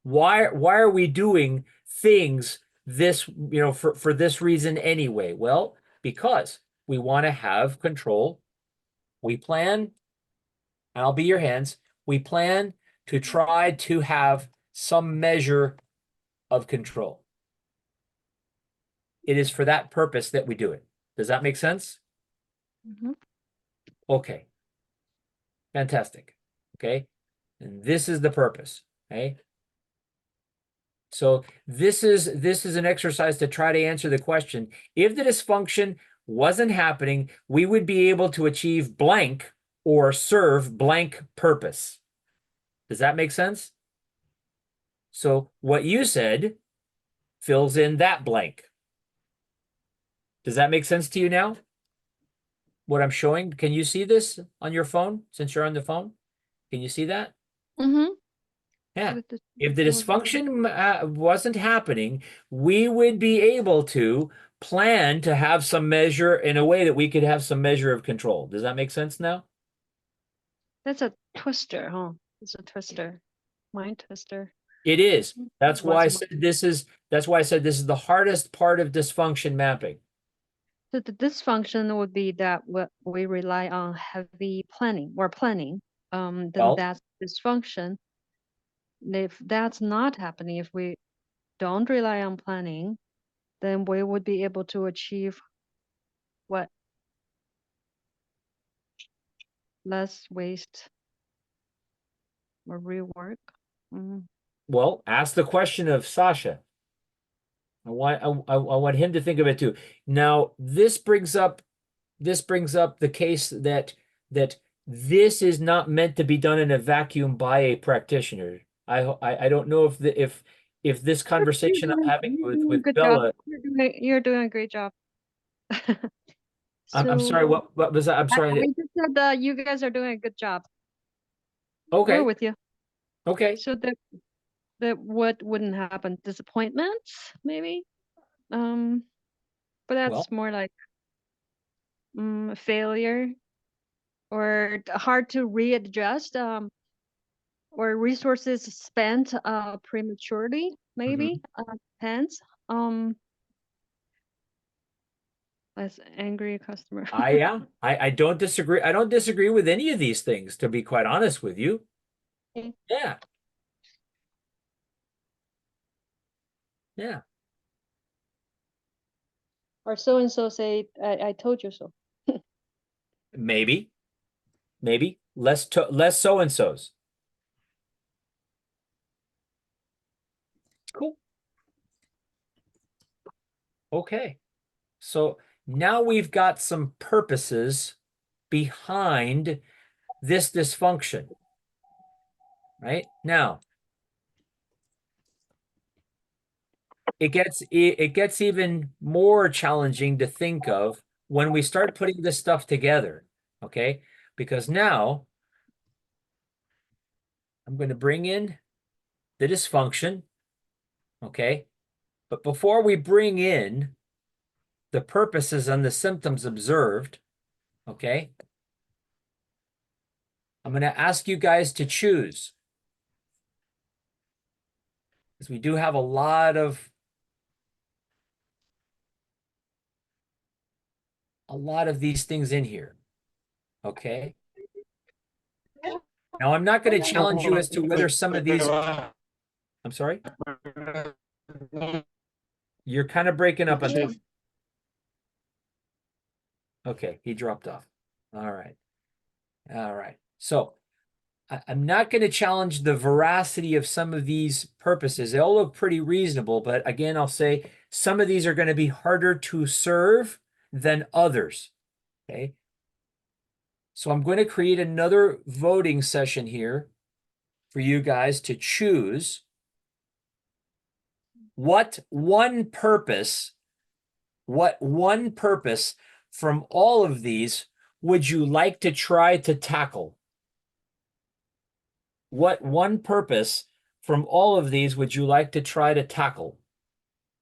Why are we doing things this, for this reason anyway? Well, because we want to have control. We plan, and I'll be your hands. We plan to try to have some measure of control. It is for that purpose that we do it. Does that make sense? Mhm. Okay. Fantastic. Okay. And this is the purpose. Okay. So this is an exercise to try to answer the question. If the dysfunction wasn't happening, we would be able to achieve blank or serve blank purpose. Does that make sense? So what you said fills in that blank. Does that make sense to you now? What I'm showing? Can you see this on your phone since you're on the phone? Can you see that? Mhm. Yeah. With the- If the with- dysfunction wasn't happening, we would be able to plan to have some measure in a way that we could have some measure of control. Does that make sense now? That's a twister, huh? It's a twister, mind twister. It is. That's why I Lots of said that's why I said this is the hardest part of dysfunction mapping. So the dysfunction would be that we rely on heavy planning or planning. Then Well, that's dysfunction. If that's not happening, if we don't rely on planning, then we would be able to achieve what? Less waste or rework. Mm. well, ask the question of Sasha. I want him to think of it too. Now, this brings up the case that this is not meant to be done in a vacuum by a practitioner. I don't know if this conversation I'm having You're doing a with good job. Bella. You're doing a great job. I'm sorry, So what was that? I'm I sorry. just said that you guys are doing a good job. Okay, We're with you. okay. So that what wouldn't happen? Disappointments, maybe? But that's Well, more like failure or hard to readjust, or resources spent prematurely, maybe. Depends. Less angry customer. I don't disagree. I don't disagree with any of these things, to be quite honest with you. Okay. Yeah. Yeah. Or so and so say, I told you so. Maybe. Maybe. Less so and so's. Cool. Okay. So now we've got some purposes behind this dysfunction. Right? Now, it gets even more challenging to think of when we start putting this stuff together. Okay? Because now I'm going to bring in the dysfunction. Okay? But before we bring in the purposes and the symptoms observed, okay, I'm going to ask you guys to choose, because we do have a lot of these things in here. Okay. Now I'm not going to challenge you as to whether some of these. I'm sorry. You're kind of breaking up on this. Okay, he dropped off. All right. All right. So I'm not going to challenge the veracity of some of these purposes. They all look pretty reasonable, but again, I'll say some of these are going to be harder to serve than others. Okay. So I'm going to create another voting session here for you guys to choose what one purpose from all of these would you like to try to tackle? What one purpose from all of these would you like to try to tackle?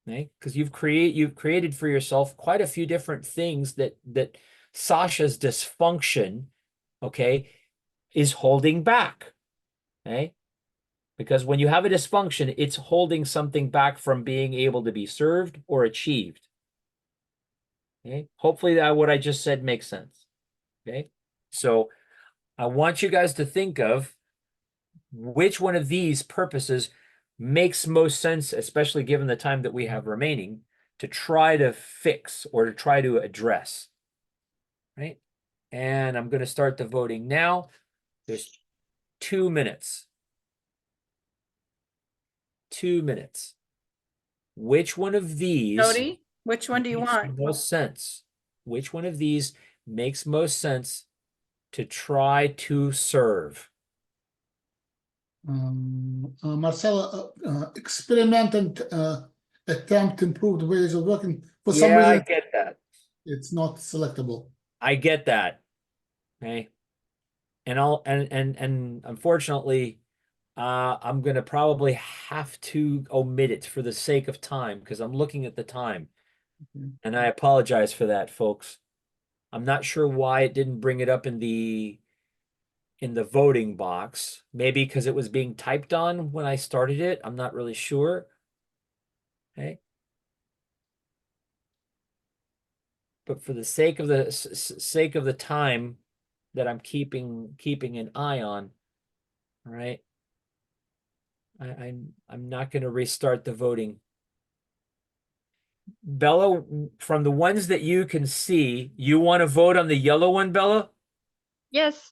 Okay, because you've created for yourself quite a few different things that Sasha's dysfunction, okay, is holding back. Okay, because when you have a dysfunction, it's holding something back from being able to be served or achieved. Okay, hopefully that what I just said makes sense. Okay, so I want you guys to think of which one of these purposes makes most sense, especially given the time that we have remaining, to try to fix or to try to address. Right? And I'm going to start the voting now. There's 2 minutes. 2 minutes. Which one of these Jody, which one do you makes want? most sense? Which one of these makes most sense to try to serve? Marcelo, experiment and attempt improved ways of working. For some Yeah, I reason, get that. it's not selectable. I get that. Okay. And unfortunately, I'm gonna probably have to omit it for the sake of time because I'm looking at the time. And I apologize for that, folks. I'm not sure why it didn't bring it up in the voting box. Maybe because it was being typed on when I started it. I'm not really sure. Okay. But for the sake of the time that I'm keeping an eye on, all right, I'm not going to restart the voting. Bella, from the ones that you can see, you want to vote on the yellow one, Bella? Yes.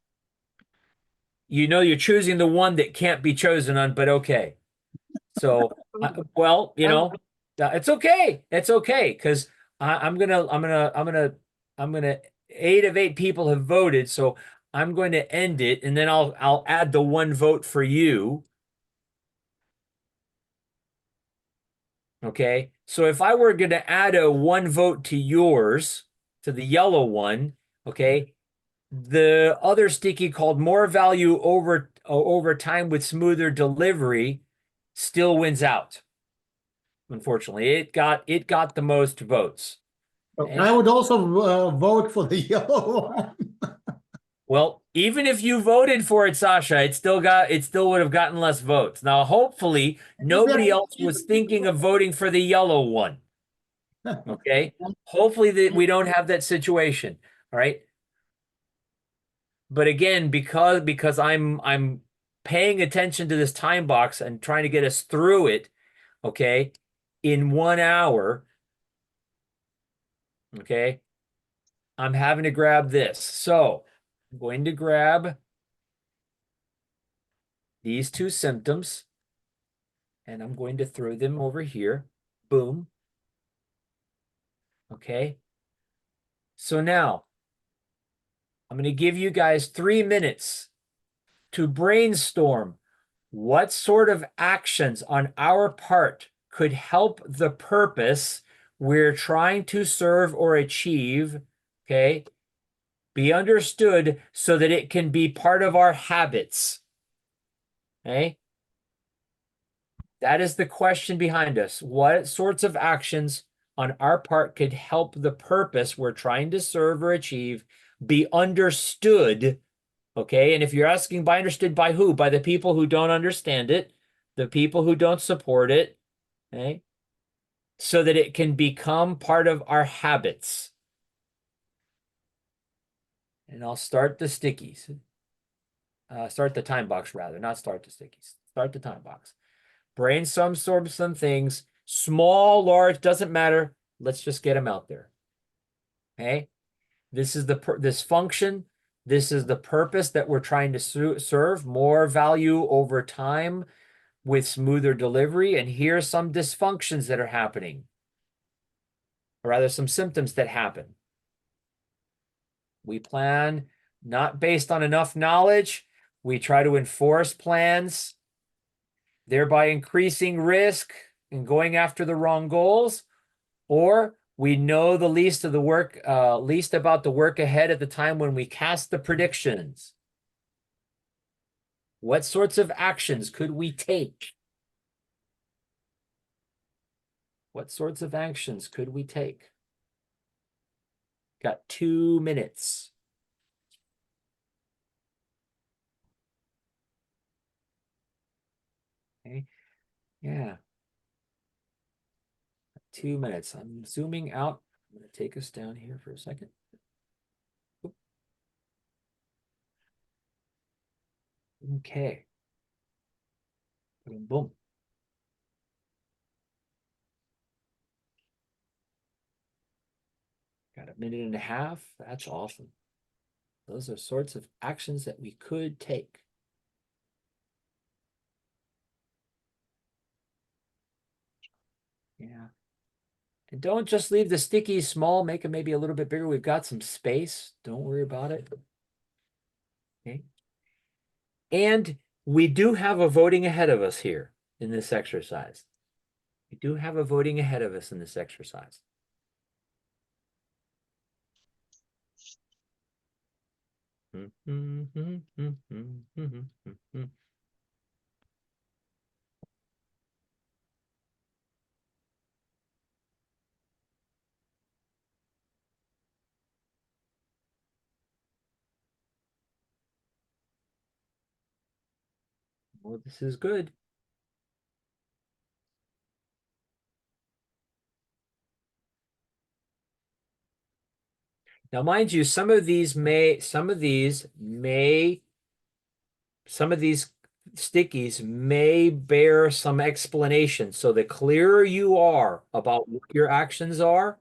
You know you're choosing the one that can't be chosen on, but okay. So, well, you know, it's okay. It's okay because I'm gonna 8 of 8 people have voted, so I'm going to end it, and then I'll add the one vote for you. Okay, so if I were going to add a one vote to yours, to the yellow one, okay, the other sticky called more value over time with smoother delivery still wins out. Unfortunately, it got the most votes. Okay? I would also vote for the yellow one. Well, even if you voted for it, Sasha, it still would have gotten less votes. Now, hopefully, nobody else was thinking of voting for the yellow one. Okay? Hopefully that we don't have that situation. All right. But again, because I'm paying attention to this time box and trying to get us through it, okay, in 1 hour, okay, I'm having to grab this. So I'm going to grab these two symptoms and I'm going to throw them over here. Boom. Okay. So now I'm going to give you guys 3 minutes to brainstorm what sort of actions on our part could help the purpose we're trying to serve or achieve, okay, be understood so that it can be part of our habits. Okay? That is the question behind us. What sorts of actions on our part could help the purpose we're trying to serve or achieve be understood? Okay. And if you're asking by understood by who? By the people who don't understand it, the people who don't support it. Okay. So that it can become part of our habits. And I'll start the stickies. Start the time box rather, not start the stickies. Start the time box. Brainstorm some things, small, large, doesn't matter. Let's just get them out there. Okay. This is this function. This is the purpose that we're trying to serve, more value over time with smoother delivery. And here's some dysfunctions that are happening, or rather some symptoms that happen. We plan not based on enough knowledge. We try to enforce plans, thereby increasing risk and going after the wrong goals. Or we know the least of the work, least about the work ahead at the time when we cast the predictions. What sorts of actions could we take? What sorts of actions could we take? Got 2 minutes. Okay. Yeah. 2 minutes. I'm zooming out. I'm going to take us down here for a second. Oop. Okay. Boom, boom. Got 1.5 minutes. That's awesome. Those are sorts of actions that we could take. Yeah. And don't just leave the stickies small, make them maybe a little bit bigger. We've got some space. Don't worry about it. Okay. And we do have a voting ahead of us here in this exercise. We do have a voting ahead of us in this exercise. Well, this is good. Now, mind you, some of these stickies may bear some explanation. So the clearer you are about what your actions are,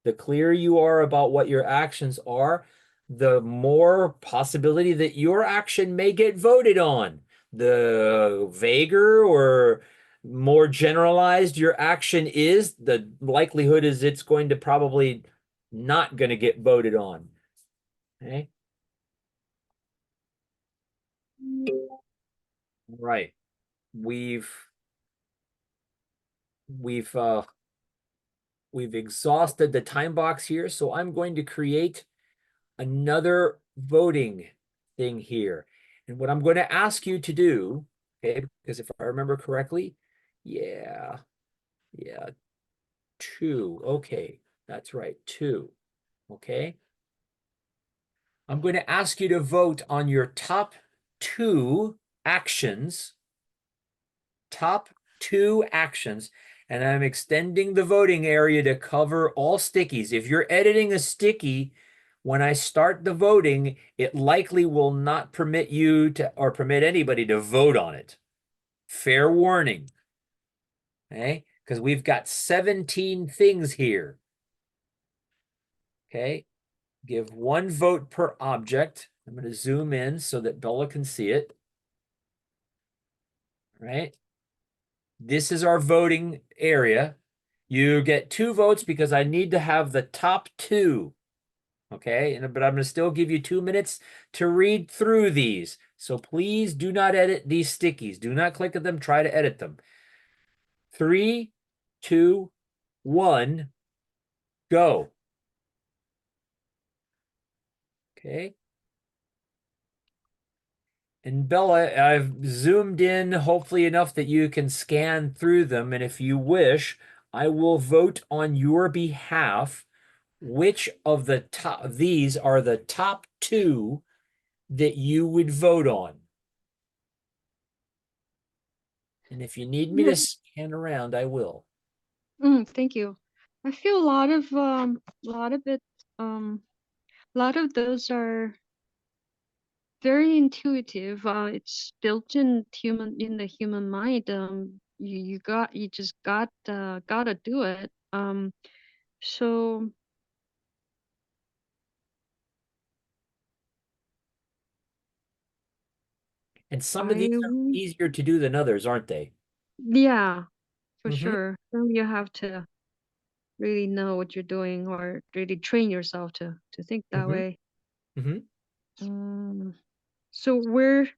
the clearer you are about what your actions are, the more possibility that your action may get voted on. The vaguer or more generalized your action is, the likelihood is it's going to probably not going to get voted on. Okay. Right. We've we've exhausted the time box here, so I'm going to create another voting thing here. And what I'm going to ask you to do, okay, because if I remember correctly, yeah, 2. Okay, that's right, 2. Okay. I'm going to ask you to vote on your top 2 actions. Top 2 actions. And I'm extending the voting area to cover all stickies. If you're editing a sticky, when I start the voting, it likely will not permit you to, or permit anybody to vote on it. Fair warning. Okay, because we've got 17 things here. Okay, give 1 vote per object. I'm going to zoom in so that Bella can see it. All right. This is our voting area. You get 2 votes because I need to have the top 2. Okay, but I'm going to still give you 2 minutes to read through these. So please do not edit these stickies. Do not click at them. Try to edit them. 3, 2, 1, go. Okay. And Bella, I've zoomed in hopefully enough that you can scan through them. And if you wish, I will vote on your behalf which of the top, these are the top 2 that you would vote on. And if you need me to scan around, I will. Thank you. I feel a lot of it, a lot of those are very intuitive. It's built in the human mind. You just gotta do it. So And some of these are I easier to do than others, aren't they? yeah, for Mhm. sure. So you have to really know what you're doing, or really train yourself to think that Mhm. way. Mhm. So we're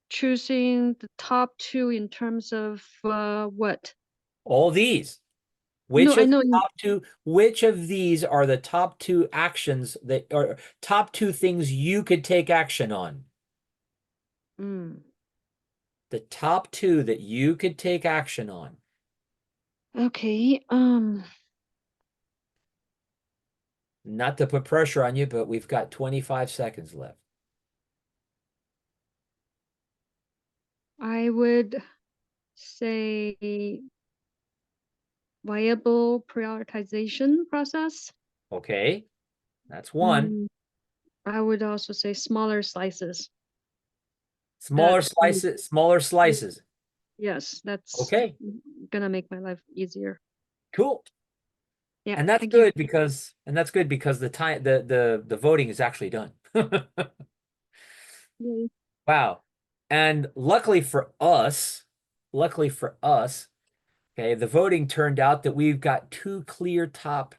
choosing the top 2 in terms of what? All these. No, Which I of know. the top 2, which of these are the top 2 actions that are top 2 things you could take action on? Mm, The top 2 that you could take action on. okay. Not to put pressure on you, but we've got 25 seconds left. I would say viable prioritization process. Okay, that's 1. I would also say smaller slices. Smaller That's slices, smaller slices. Yes, that's Okay, gonna make my life easier. cool. Yeah, And that's thank you. good because the time the voting is actually done. Yay. Wow. And luckily for us, okay, the voting turned out that we've got 2 clear top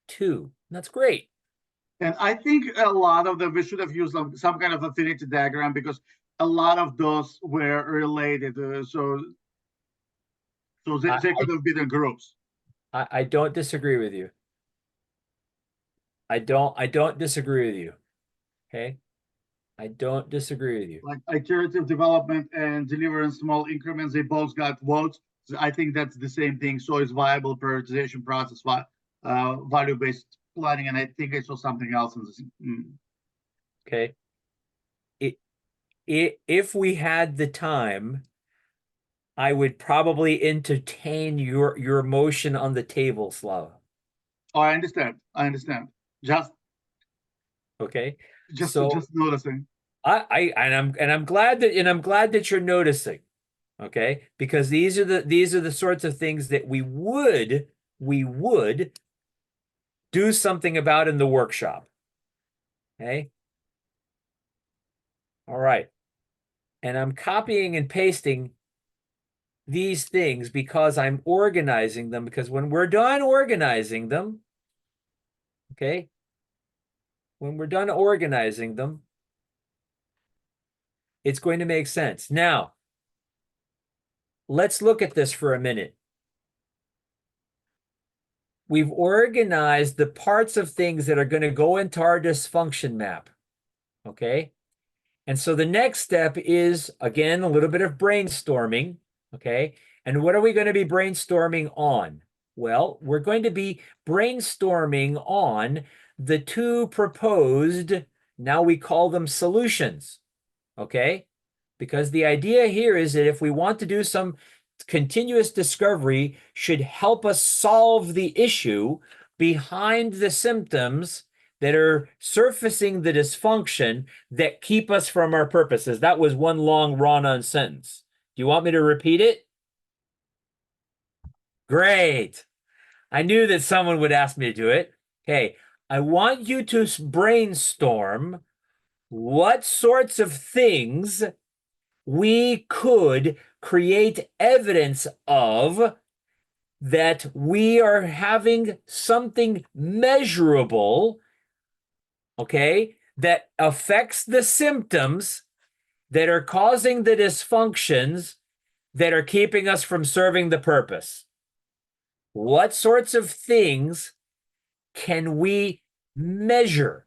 2. That's great. And I think a lot of them, we should have used some kind of affinity diagram because a lot of those were related. So they could have been in groups. I don't disagree with you. I don't disagree with you. Okay. I don't disagree with you. Like iterative development and deliver in small increments, they both got votes. So I think that's the same thing. So it's viable prioritization process, value-based planning, and I think I saw something else in this. Okay. If we had the time, I would probably entertain your motion on the table, Slava. Oh, I understand. Just Okay. just So just noticing. I'm glad that you're noticing. Okay, because these are the sorts of things that we would do something about in the workshop. Okay. All right. And I'm copying and pasting these things because I'm organizing them, because when we're done organizing them, okay, when we're done organizing them, it's going to make sense. Now, let's look at this for a minute. we've organized the parts of things that are going to go into our dysfunction map. Okay. And so the next step is, again, a little bit of brainstorming. Okay. And what are we going to be brainstorming on? Well, we're going to be brainstorming on the two proposed, now we call them solutions. Okay. Because the idea here is that if we want to do some continuous discovery, should help us solve the issue behind the symptoms that are surfacing the dysfunction that keep us from our purposes. That was one long run-on sentence. Do you want me to repeat it? Great. I knew that someone would ask me to do it. Okay. I want you to brainstorm what sorts of things we could create evidence of that we are having something measurable, okay, that affects the symptoms that are causing the dysfunctions that are keeping us from serving the purpose. What sorts of things can we measure?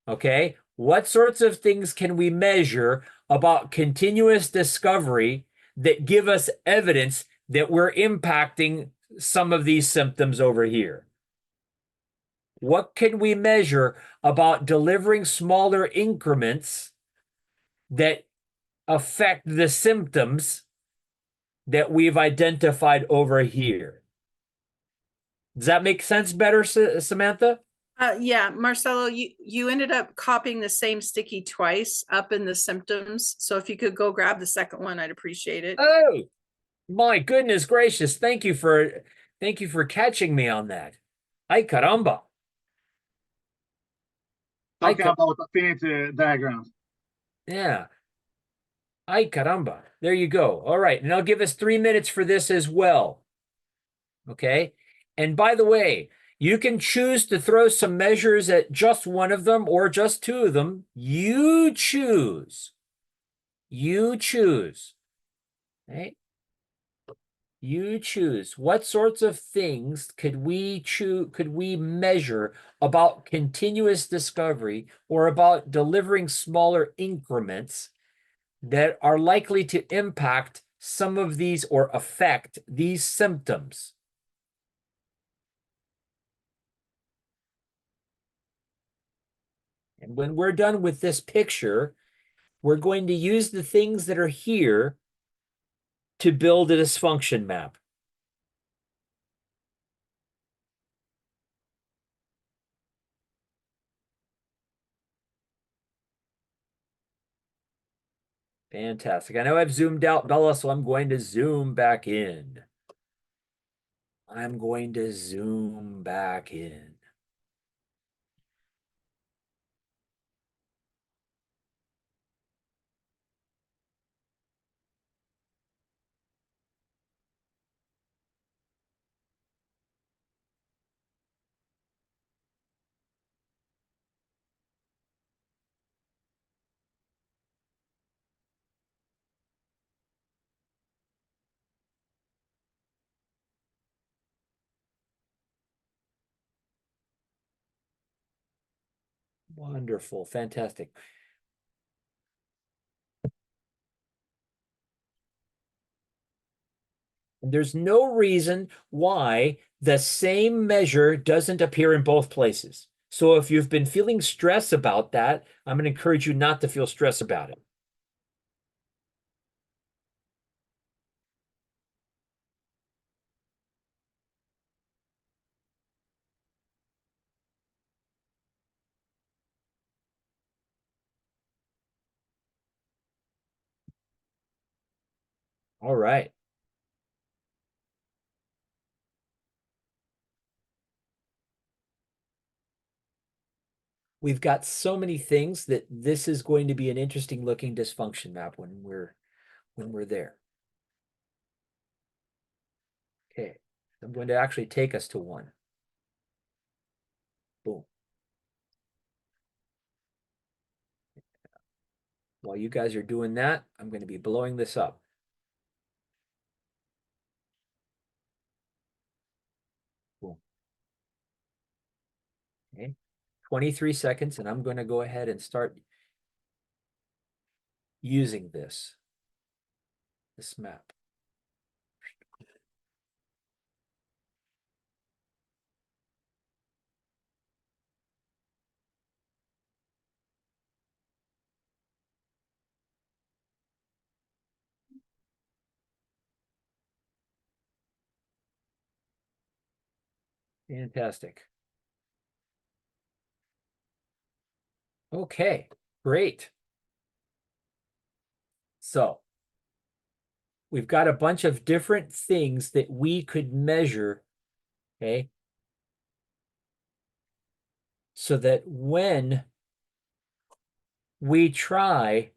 Okay, what sorts of things can we measure about continuous discovery that give us evidence that we're impacting some of these symptoms over here? What can we measure about delivering smaller increments that affect the symptoms that we've identified over here? Does that make sense better, Samantha? Yeah, Marcelo, you ended up copying the same sticky twice up in the symptoms. So if you could go grab the second one, I'd appreciate it. Oh, my goodness gracious. Thank you for catching me on that. Ay caramba. Talking about affinity diagrams. Yeah. Ay caramba. There you go. All right. And I'll give us 3 minutes for this as well. Okay. And by the way, you can choose to throw some measures at just one of them or just two of them. You choose. You choose. Right? You choose. What sorts of things could we measure about continuous discovery or about delivering smaller increments that are likely to impact some of these or affect these symptoms? And when we're done with this picture, we're going to use the things that are here to build a dysfunction map. Fantastic. I know I've zoomed out, Bella, so I'm going to zoom back in. I'm going to zoom back in. Wonderful. Fantastic. There's no reason why the same measure doesn't appear in both places. So if you've been feeling stress about that, I'm going to encourage you not to feel stress about it. All right. We've got so many things that this is going to be an interesting looking dysfunction map when we're there. Okay, I'm going to actually take us to one. Boom. While you guys are doing that, I'm going to be blowing this up. Boom. 23 seconds, and I'm going to go ahead and start using this map. Fantastic. Okay, great. So we've got a bunch of different things that we could measure, okay? So that when we try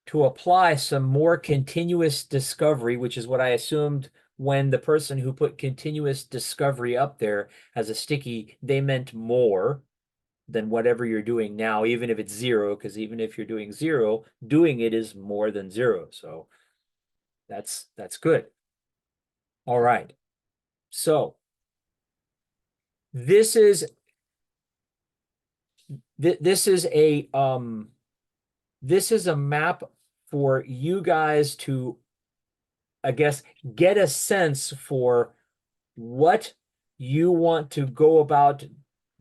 to apply some more continuous discovery, which is what I assumed when the person who put continuous discovery up there as a sticky, they meant more than whatever you're doing now, even if it's 0, because even if you're doing 0, doing it is more than 0. So that's good. All right. So this is this is a map for you guys to, I guess, get a sense for what you want to go about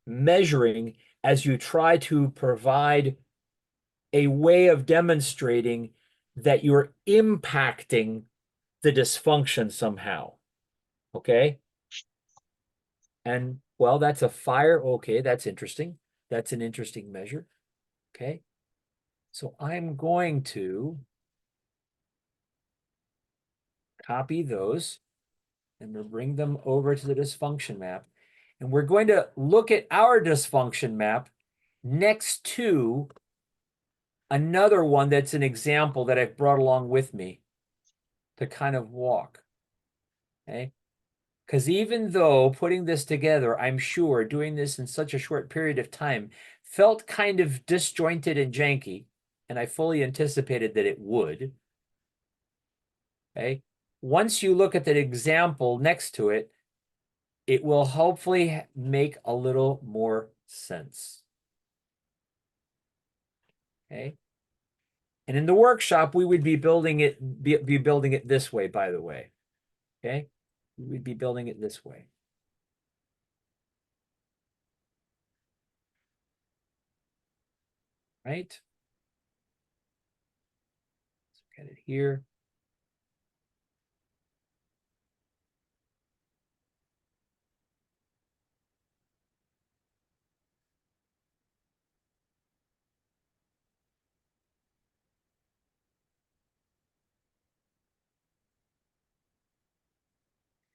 measuring as you try to provide a way of demonstrating that you're impacting the dysfunction somehow. Okay? And well, that's a fire. Okay, that's interesting. That's an interesting measure. Okay. So I'm going to copy those and we'll bring them over to the dysfunction map. And we're going to look at our dysfunction map next to another one that's an example that I've brought along with me to kind of walk. Okay. Because even though putting this together, I'm sure doing this in such a short period of time felt kind of disjointed and janky, and I fully anticipated that it would. Okay. Once you look at that example next to it, it will hopefully make a little more sense. Okay. And in the workshop, we would be building it, be building it this way, by the way. Okay. We'd be building it this way. Right. Let's get it here.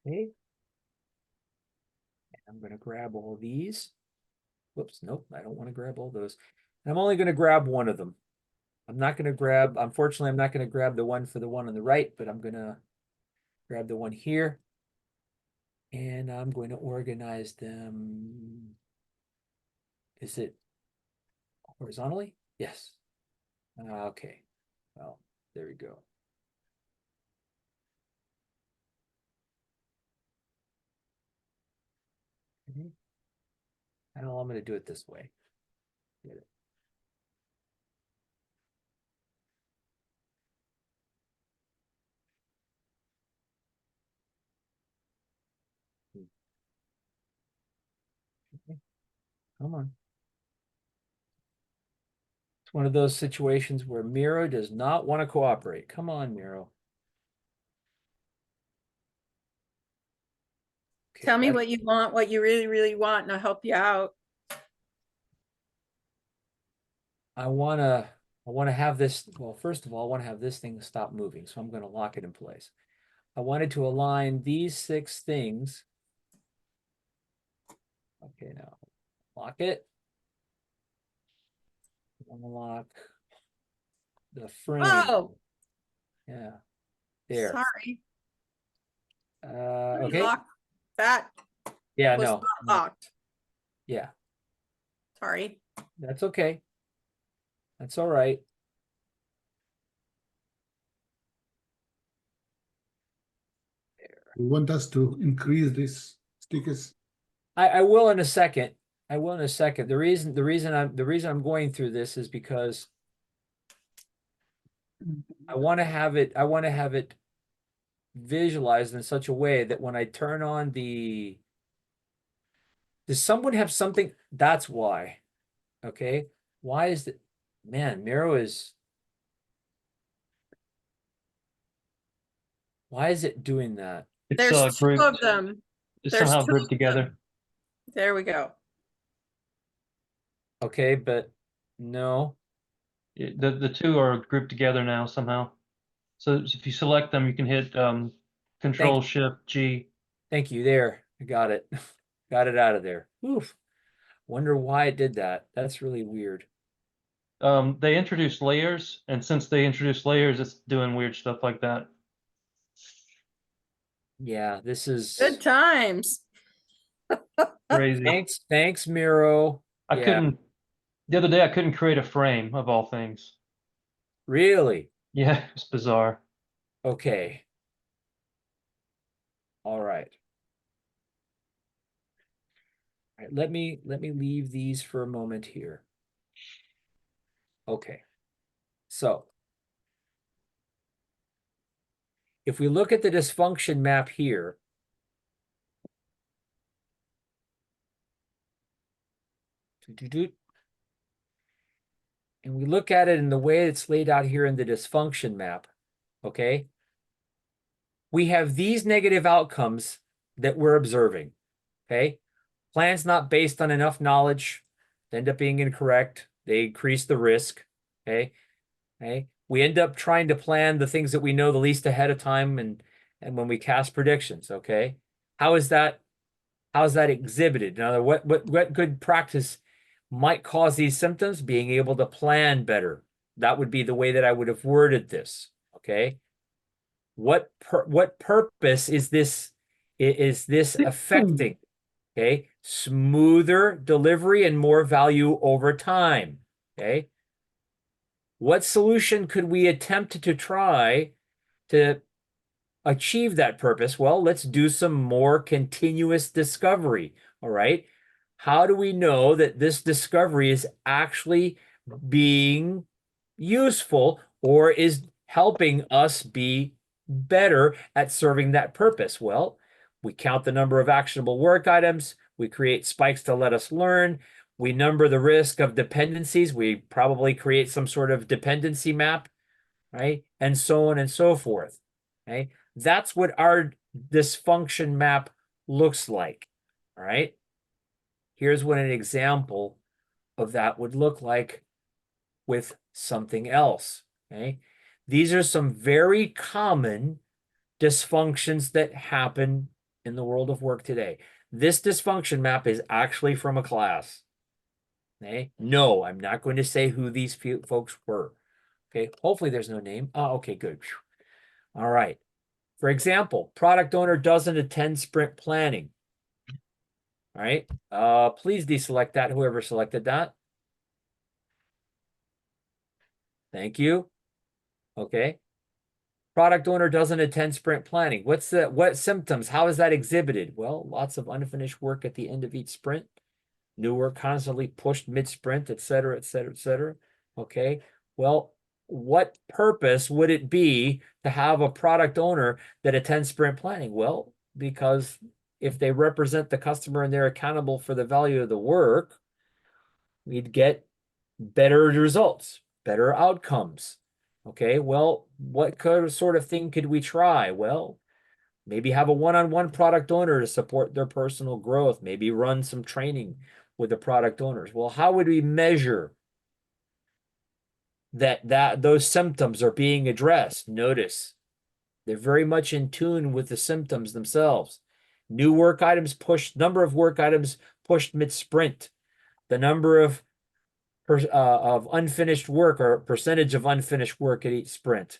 Okay. I'm going to grab all these. Whoops, nope, I don't want to grab all those. I'm only going to grab one of them. I'm not going to grab, unfortunately, I'm not going to grab the one for the one on the right, but I'm going to grab the one here. And I'm going to organize them. Is it horizontally? Yes. Okay. Well, there we go. I don't know, I'm going to do it this way. Get it. Okay. Come on. It's one of those situations where Miro does not want to cooperate. Come on, Miro. Okay, Tell me what you want, what you really, really want, and I'll help you out. I want to have this, well, first of all, I want to have this thing stop moving, so I'm going to lock it in place. I wanted to align these 6 things. Okay, now lock it. Unlock the frame. Oh, Yeah, there. sorry. Okay. Lock. That Yeah, was no. not locked. Yeah, Sorry. that's okay. That's all right. You want us to increase these stickers? I will in a second. I will in a second. The reason I'm going through this is because I want to have it visualized in such a way that when I turn on the, does someone have something? That's why. Okay. Why is it, man, Miro is, why is it doing that? It's There's two grouped, of them. it's there's somehow two grouped of together. There we go. Okay, but no. The two are grouped together now somehow. So if you select them, you can hit Control Shift G. Thank you. There. I got it. Got it out of there. Oof. Wonder why it did that. That's really weird. They introduced layers, and since they introduced layers, it's doing weird stuff like that. Yeah, this is Good times. Crazy. thanks, Miro. I Yeah, couldn't, the other day, I couldn't create a frame of all things. really. Yeah, it's bizarre. Okay. All right. All right, let me leave these for a moment here. Okay. So if we look at the dysfunction map here, and we look at it in the way it's laid out here in the dysfunction map, okay? We have these negative outcomes that we're observing, okay? Plans not based on enough knowledge end up being incorrect. They increase the risk, okay? Okay. We end up trying to plan the things that we know the least ahead of time and when we cast predictions, okay? How is that exhibited? Now, what good practice might cause these symptoms? Being able to plan better. That would be the way that I would have worded this, okay? What purpose is this affecting? Okay, smoother delivery and more value over time. Okay, what solution could we attempt to try to achieve that purpose? Well, let's do some more continuous discovery. All right, how do we know that this discovery is actually being useful or is helping us be better at serving that purpose? Well, we count the number of actionable work items. We create spikes to let us learn. We number the risk of dependencies. We probably create some sort of dependency map, right? And so on and so forth. Okay. That's what our dysfunction map looks like. All right. Here's what an example of that would look like with something else. Okay. These are some very common dysfunctions that happen in the world of work today. This dysfunction map is actually from a class. Okay. No, I'm not going to say who these few folks were. Okay. Hopefully there's no name. Oh, okay, good. All right. For example, product owner doesn't attend sprint planning. All right. Please deselect that, whoever selected that. Thank you. Okay. Product owner doesn't attend sprint planning. What symptoms? How is that exhibited? Well, lots of unfinished work at the end of each sprint. New work constantly pushed mid-sprint, et cetera, et cetera, et cetera. Okay. Well, what purpose would it be to have a product owner that attends sprint planning? Well, because if they represent the customer and they're accountable for the value of the work, we'd get better results, better outcomes. Okay, well, what sort of thing could we try? Well, maybe have a one-on-one product owner to support their personal growth, maybe run some training with the product owners. Well, how would we measure that those symptoms are being addressed? Notice they're very much in tune with the symptoms themselves. New work items pushed, number of work items pushed mid-sprint, the number of unfinished work or percentage of unfinished work at each sprint,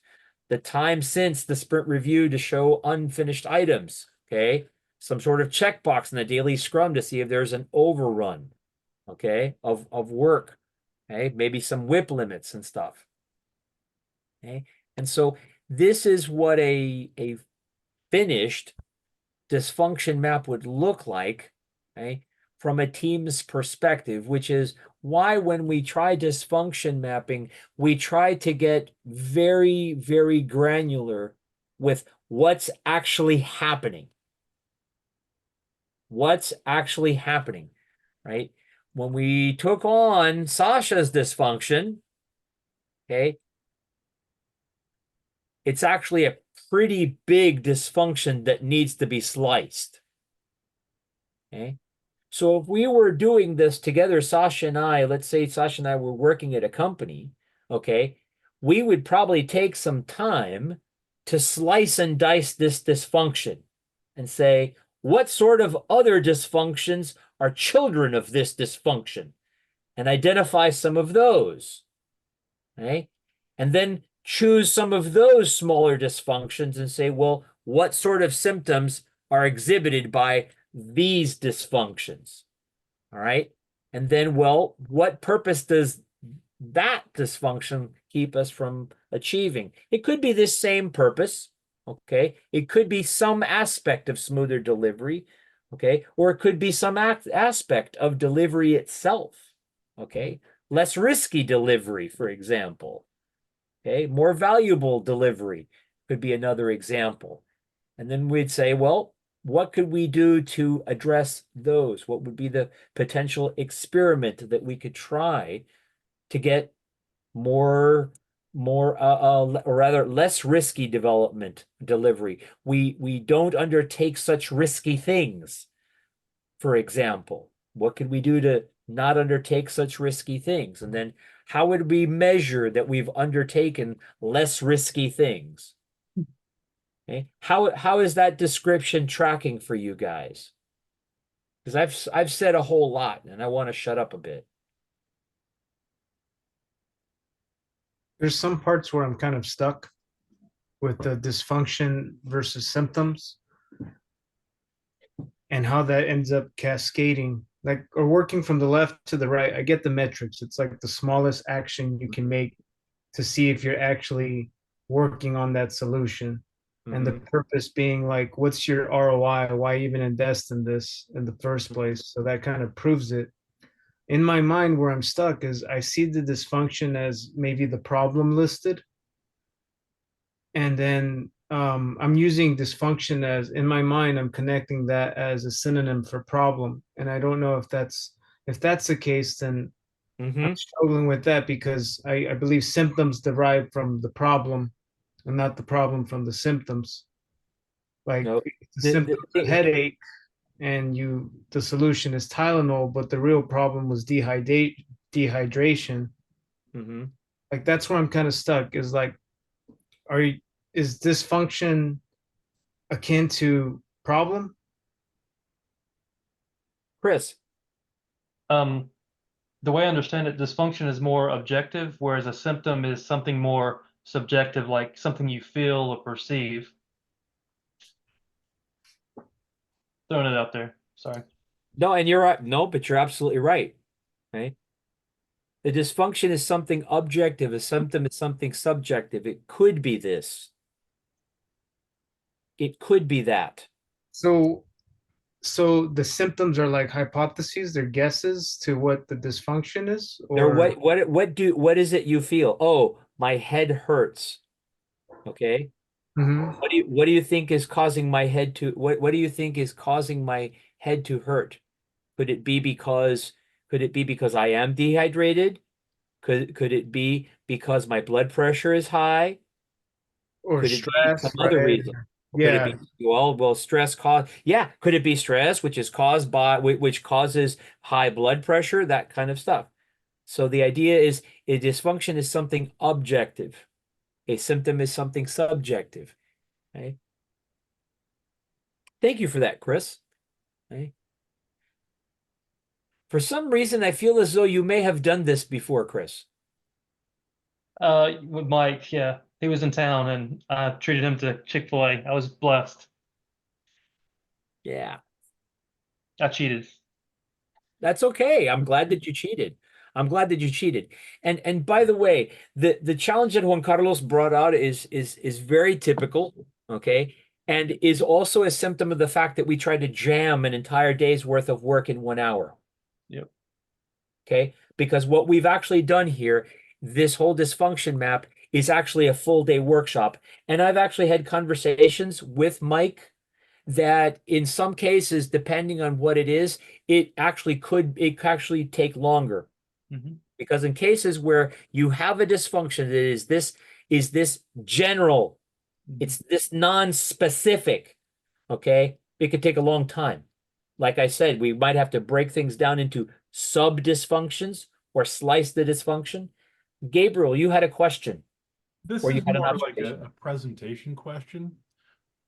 the time since the sprint review to show unfinished items, okay? Some sort of checkbox in the daily scrum to see if there's an overrun, okay, of work, okay? Maybe some WIP limits and stuff, okay? And so this is what a finished dysfunction map would look like, okay, from a team's perspective, which is why when we try dysfunction mapping, we try to get very, very granular with what's actually happening. What's actually happening, right? When we took on Sasha's dysfunction, okay, it's actually a pretty big dysfunction that needs to be sliced. Okay. So if we were doing this together, Sasha and I, let's say Sasha and I were working at a company, okay, we would probably take some time to slice and dice this dysfunction and say, what sort of other dysfunctions are children of this dysfunction? And identify some of those, okay? And then choose some of those smaller dysfunctions and say, well, what sort of symptoms are exhibited by these dysfunctions? All right. And then, well, what purpose does that dysfunction keep us from achieving? It could be this same purpose. Okay. It could be some aspect of smoother delivery. Okay. Or it could be some aspect of delivery itself. Okay. Less risky delivery, for example. Okay. More valuable delivery could be another example. And then we'd say, well, what could we do to address those? What would be the potential experiment that we could try to get more, or rather less risky development delivery? We don't undertake such risky things, for example. What could we do to not undertake such risky things? And then how would we measure that we've undertaken less risky things? Okay. How is that description tracking for you guys? Because I've said a whole lot and I want to shut up a bit. There's some parts where I'm kind of stuck with the dysfunction versus symptoms and how that ends up cascading, like, or working from the left to the right. I get the metrics. It's like the smallest action you can make to see if you're actually working on that solution. And the purpose being like, what's your ROI? Why even invest in this in the first place? So that kind of proves it. In my mind, where I'm stuck is I see the dysfunction as maybe the problem listed. And then I'm using dysfunction as, in my mind, I'm connecting that as a synonym for problem. And I don't know if that's the case, then I'm struggling with that because I believe symptoms derive from the problem and not the problem from the symptoms. Like No. the symptom of headache and the solution is Tylenol, but the real problem was dehydration. Like that's where I'm kind of stuck, is like, is dysfunction akin to problem? Chris. The way I understand it, dysfunction is more objective, whereas a symptom is something more subjective, like something you feel or perceive. Throwing it out there. Sorry. No, and you're right. No, but you're absolutely right. Okay. The dysfunction is something objective. A symptom is something subjective. It could be this. It could be that. So the symptoms are like hypotheses, they're guesses to what the dysfunction is, Or or what is it you feel? Oh, my head hurts. Okay. What do you think is causing my head to what do you think is causing my head to hurt? Could it be because I am dehydrated? Could it be because my blood pressure is high? or Could it be stress, some other right? reason? Could Yeah. it be, well, stress could it be stress, which is caused by, which causes high blood pressure, that kind of stuff. So the idea is a dysfunction is something objective. A symptom is something subjective. Okay. Thank you for that, Chris. Okay. For some reason, I feel as though you may have done this before, Chris. With Mike, yeah. He was in town and I treated him to Chick-fil-A. I was blessed. Yeah. I cheated. That's okay. I'm glad that you cheated. I'm glad that you cheated. And by the way, the challenge that Juan Carlos brought out is very typical. Okay. and is also a symptom of the fact that we try to jam an entire day's worth of work in 1 hour. Yep. Okay, because what we've actually done here, this whole dysfunction map is actually a full day workshop. And I've actually had conversations with Mike that in some cases, depending on what it is, it actually take longer. Mhm. Because in cases where you have a dysfunction that is this general, it's this non-specific, okay, it could take a long time. Like I said, we might have to break things down into sub-dysfunctions or slice the dysfunction. Gabriel, you had a question. This Or you is had an more like observation. a presentation question,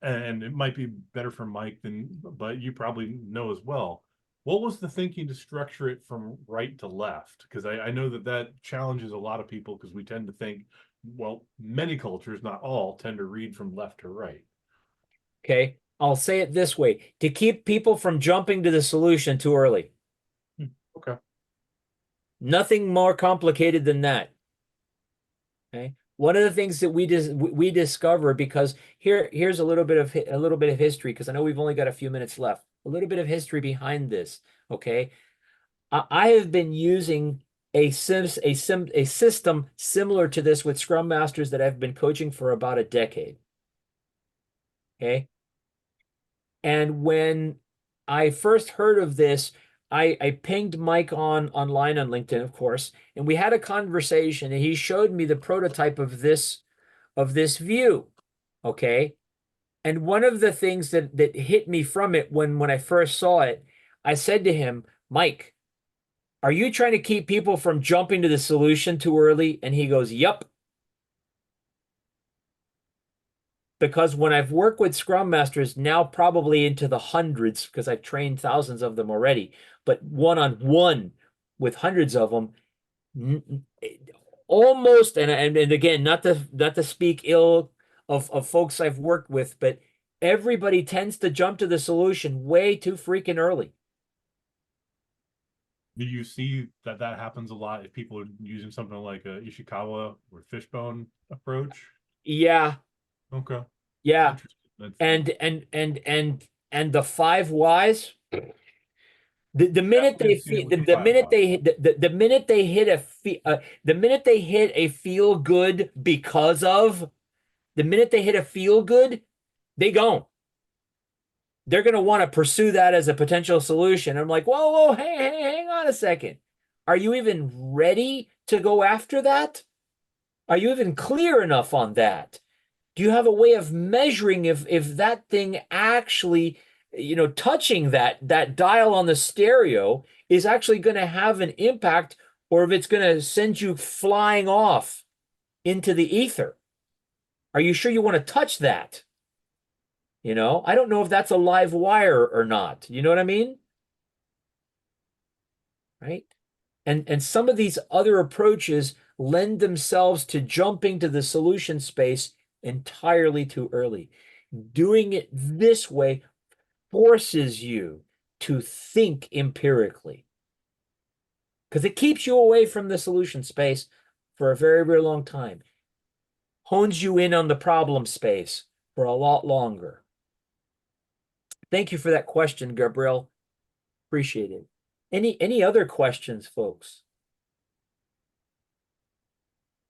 and it might be better for Mike but you probably know as well. What was the thinking to structure it from right to left? Because I know that challenges a lot of people because we tend to think, well, many cultures, not all, tend to read from left to right. Okay, I'll say it this way, to keep people from jumping to the solution too early. Okay. Nothing more complicated than that. Okay. One of the things that we discover, because here's a little bit of history, because I know we've only got a few minutes left. A little bit of history behind this. Okay, I have been using a system similar to this with Scrum Masters that I've been coaching for about a decade. Okay, and when I first heard of this, I pinged Mike online on LinkedIn, of course, and we had a conversation, and he showed me the prototype of this view. Okay. And one of the things that hit me from it when I first saw it, I said to him, Mike, are you trying to keep people from jumping to the solution too early? And he goes, yep. Because when I've worked with Scrum Masters, now probably into the hundreds, because I've trained thousands of them already, but one-on-one with hundreds of them, almost, and again, not to speak ill of folks I've worked with, but everybody tends to jump to the solution way too freaking early. Do you see that happens a lot if people are using something like a Ishikawa or fishbone approach? Yeah, Okay. yeah. Interesting. And the 5 whys. The minute Definitely they seen it feel with the five minute whys. they hit the minute they hit the minute they hit a feel good because of the minute they hit a feel good, they're going to want to pursue that as a potential solution. I'm like, whoa, hang on a second. Are you even ready to go after that? Are you even clear enough on that? Do you have a way of measuring if that thing actually, touching that dial on the stereo is actually going to have an impact, or if it's going to send you flying off into the ether? Are you sure you want to touch that? I don't know if that's a live wire or not. You know what I mean? Right? And some of these other approaches lend themselves to jumping to the solution space entirely too early. Doing it this way forces you to think empirically, because it keeps you away from the solution space for a very, very long time. Hones you in on the problem space for a lot longer. Thank you for that question, Gabriel. Appreciate it. Any other questions, folks?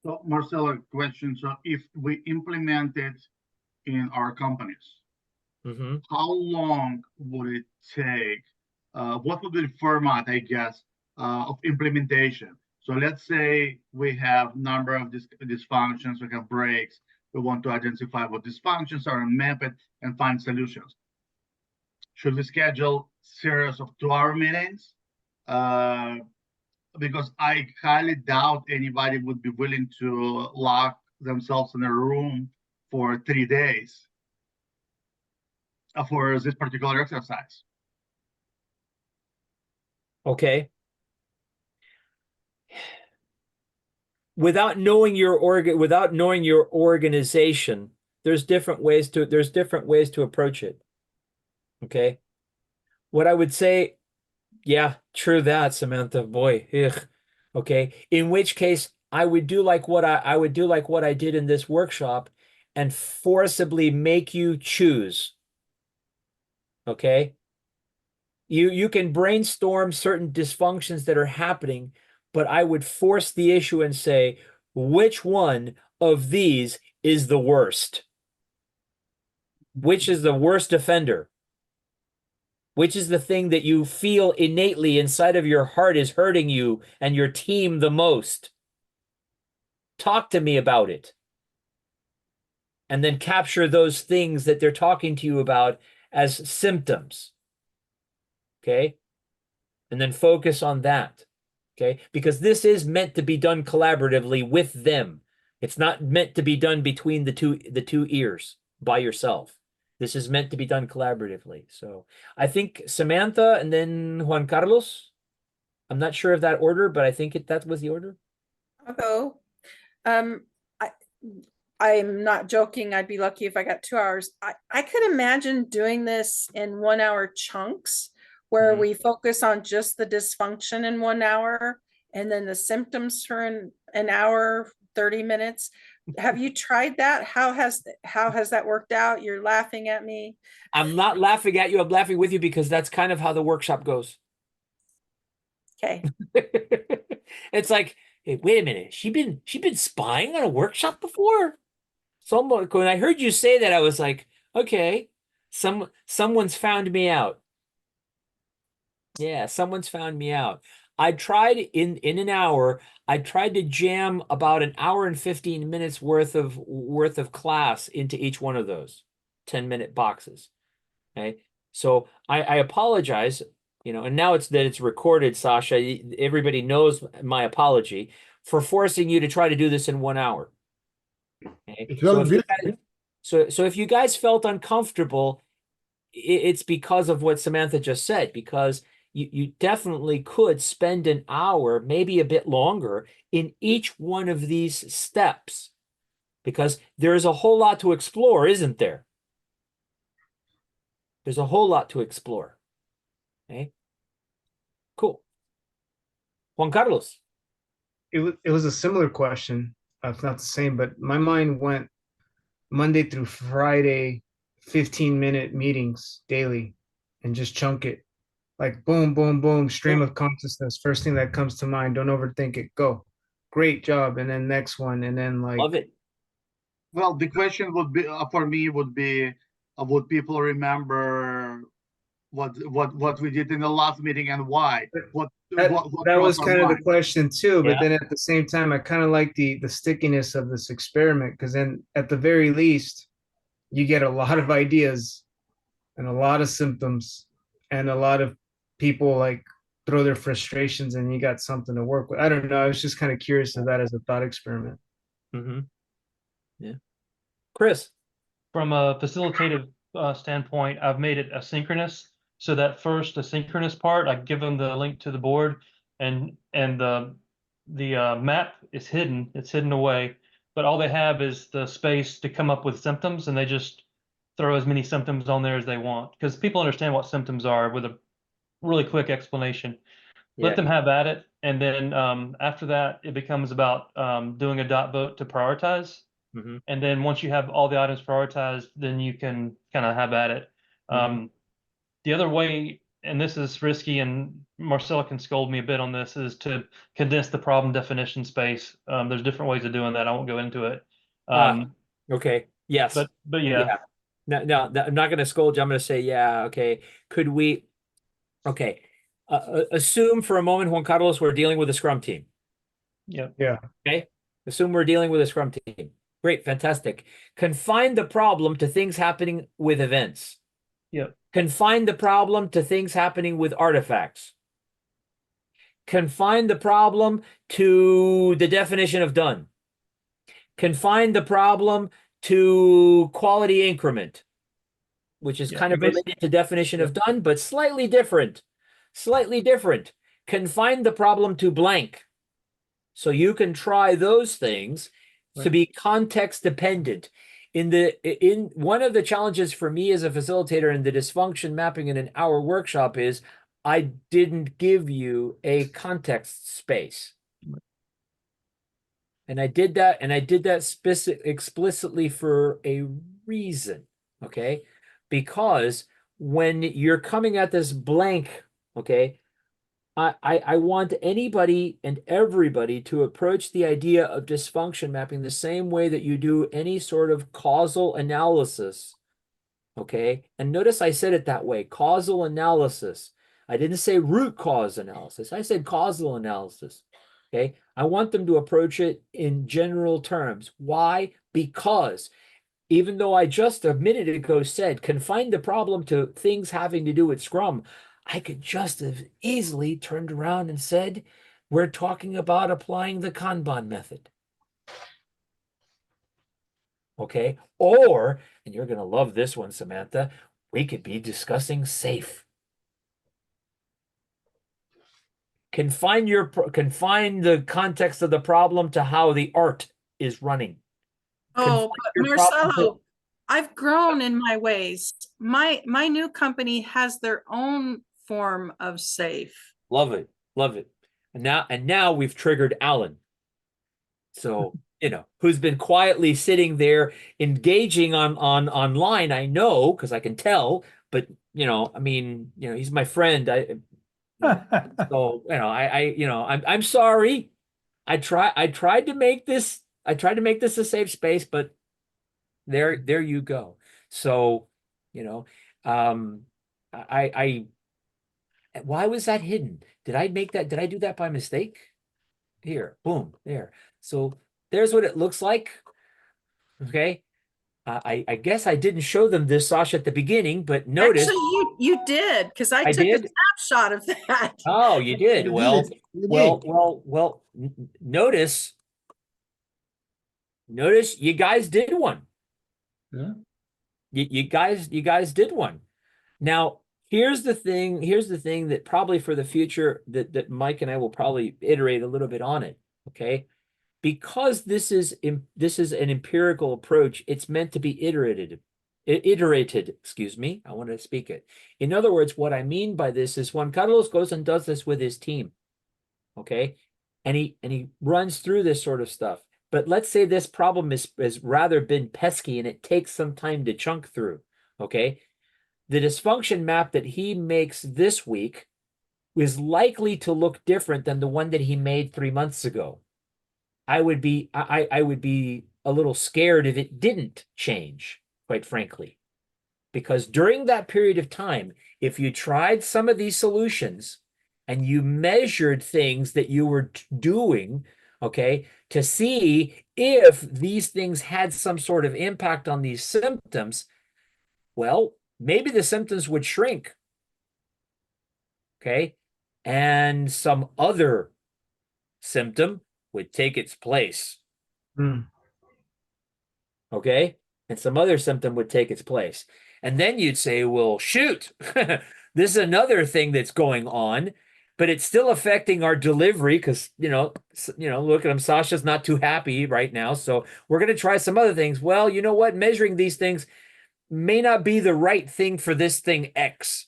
So Marcelo, question. So if we implement it in our companies, how long would it take? What would be the format, I guess, of implementation? So let's say we have number of dysfunctions, we have breaks, we want to identify what dysfunctions are and map it and find solutions. Should we schedule series of 2-hour meetings? Because I highly doubt anybody would be willing to lock themselves in a room for 3 days for this particular exercise. Okay. Without knowing your organization, there's different ways to approach it. Okay. What I would say, yeah, true that, Samantha. Boy, ugh. Okay. In which case, I would do like what I did in this workshop, and forcibly make you choose. Okay? You can brainstorm certain dysfunctions that are happening, but I would force the issue and say, which one of these is the worst? Which is the worst offender? Which is the thing that you feel innately inside of your heart is hurting you and your team the most? Talk to me about it. And then capture those things that they're talking to you about as symptoms. Okay? And then focus on that. Okay? Because this is meant to be done collaboratively with them. It's not meant to be done between the two ears by yourself. This is meant to be done collaboratively. So I think Samantha and then Juan Carlos. I'm not sure of that order, but I think that was the order. I'll go. I'm not joking. I'd be lucky if I got 2 hours. I could imagine doing this in 1 hour chunks where Mhm. we focus on just the dysfunction in 1 hour and then the symptoms for an hour, 30 minutes. Have you tried that? How has that worked out? You're laughing at me. I'm not laughing at you. I'm laughing with you because that's kind of how the workshop goes. Okay. It's like, hey, wait a minute. She been spying on a workshop before? Someone, when I heard you say that, I was like, okay, someone's found me out. Yeah, someone's found me out. I tried in an hour, I tried to jam about an hour and 15 minutes worth of class into each one of those 10-minute boxes. Okay. So I apologize, and now it's recorded, Sasha. Everybody knows my apology for forcing you to try to do this in 1 hour. Okay. It So will if be. you guys, if you guys felt uncomfortable, it's because of what Samantha just said, because you definitely could spend an hour, maybe a bit longer, in each one of these steps, because there's a whole lot to explore, isn't there? There's a whole lot to explore. Okay. Cool. Juan Carlos. It was a similar question. It's not the same, but my mind went Monday through Friday, 15-minute meetings daily, and just chunk it. Like boom, boom, boom, stream of consciousness. First thing that comes to mind. Don't overthink it. Go. Great job. And then next one. And then Love it. Well, the question would be for me would be, would people remember what we did in the last meeting and why? that, What that was crossed our kind of the mind? question too. But Yeah. then at the same time, I kind of like the stickiness of this experiment, because then at the very least, you get a lot of ideas and a lot of symptoms and a lot of people like throw their frustrations, and you got something to work with. I don't know. I was just kind of curious of that as a thought experiment. Mm-hmm. Yeah. Chris. From a facilitative standpoint, I've made it asynchronous. So that first asynchronous part, I give them the link to the board, and the map is hidden. It's hidden away, but all they have is the space to come up with symptoms, and they just throw as many symptoms on there as they want, because people understand what symptoms are with a really quick explanation. Let them have at it, and then after that, it becomes about doing a dot vote to prioritize. Mm-hmm. And then once you have all the items prioritized, then you can kind of have at it. The other way, and this is risky, and Marcelo can scold me a bit on this, is to condense the problem definition space. There's different ways of doing that. I won't go into it. Okay. Yes. But yeah. No, I'm not going to scold you. I'm going to say, yeah. Okay. Could we? Okay. Assume for a moment, Juan Carlos, we're dealing with a Scrum team. Yeah. Okay. Assume we're dealing with a Scrum team. Great. Fantastic. Confine the problem to things happening with events. Yep. Confine the problem to things happening with artifacts. Confine the problem to the definition of done. Confine the problem to quality increment, which is kind of related to definition of done, but slightly different. Slightly different. Confine the problem to blank. So you can try those things to be context dependent. In one of the challenges for me as a facilitator in the dysfunction mapping in an hour workshop is I didn't give you a context space. And I did that explicitly for a reason, okay? Because when you're coming at this blank, okay, I want anybody and everybody to approach the idea of dysfunction mapping the same way that you do any sort of causal analysis, okay? And notice I said it that way, causal analysis. I didn't say root cause analysis. I said causal analysis. Okay. I want them to approach it in general terms. Why? Because even though I just a minute ago said confine the problem to things having to do with Scrum, I could just have easily turned around and said, we're talking about applying the Kanban method. Okay. Or, and you're going to love this one, Samantha, we could be discussing SAFe. Confine the context of the problem to how the art is running. Oh, Confine but your problem to- Marcelo, I've grown in my ways. My new company has their own form of safe. Love it, love it. And now we've triggered Alan. So, who's been quietly sitting there engaging on online. I know because I can tell, but I mean, he's my friend. So, I'm sorry. I tried to make this a safe space, but there you go. So, I why was that hidden? Did I do that by mistake? Here, boom, there. So there's what it looks like. Okay. I guess I didn't show them this, Sasha, at the beginning, but notice. Actually, you did, because I took did? a snapshot of that. Oh, you did. You Well, did. You well, notice you guys did one. Yeah. You guys did one. Now, here's the thing that probably for the future that Mike and I will probably iterate a little bit on it, okay? Because this is an empirical approach, it's meant to be iterated, excuse me. I want to speak it. In other words, what I mean by this is when Carlos goes and does this with his team, okay? And he runs through this sort of stuff. But let's say this problem has rather been pesky and it takes some time to chunk through, okay? The dysfunction map that he makes this week is likely to look different than the one that he made 3 months ago. I would be a little scared if it didn't change, quite frankly. Because during that period of time, if you tried some of these solutions and you measured things that you were doing, okay, to see if these things had some sort of impact on these symptoms, well, maybe the symptoms would shrink, okay, and some other symptom would take its place. Okay, and some other symptom would take its place. And then you'd say, well, shoot, this is another thing that's going on, but it's still affecting our delivery because, look at him. Sasha's not too happy right now. So we're going to try some other things. Well, you know what? Measuring these things may not be the right thing for this thing X.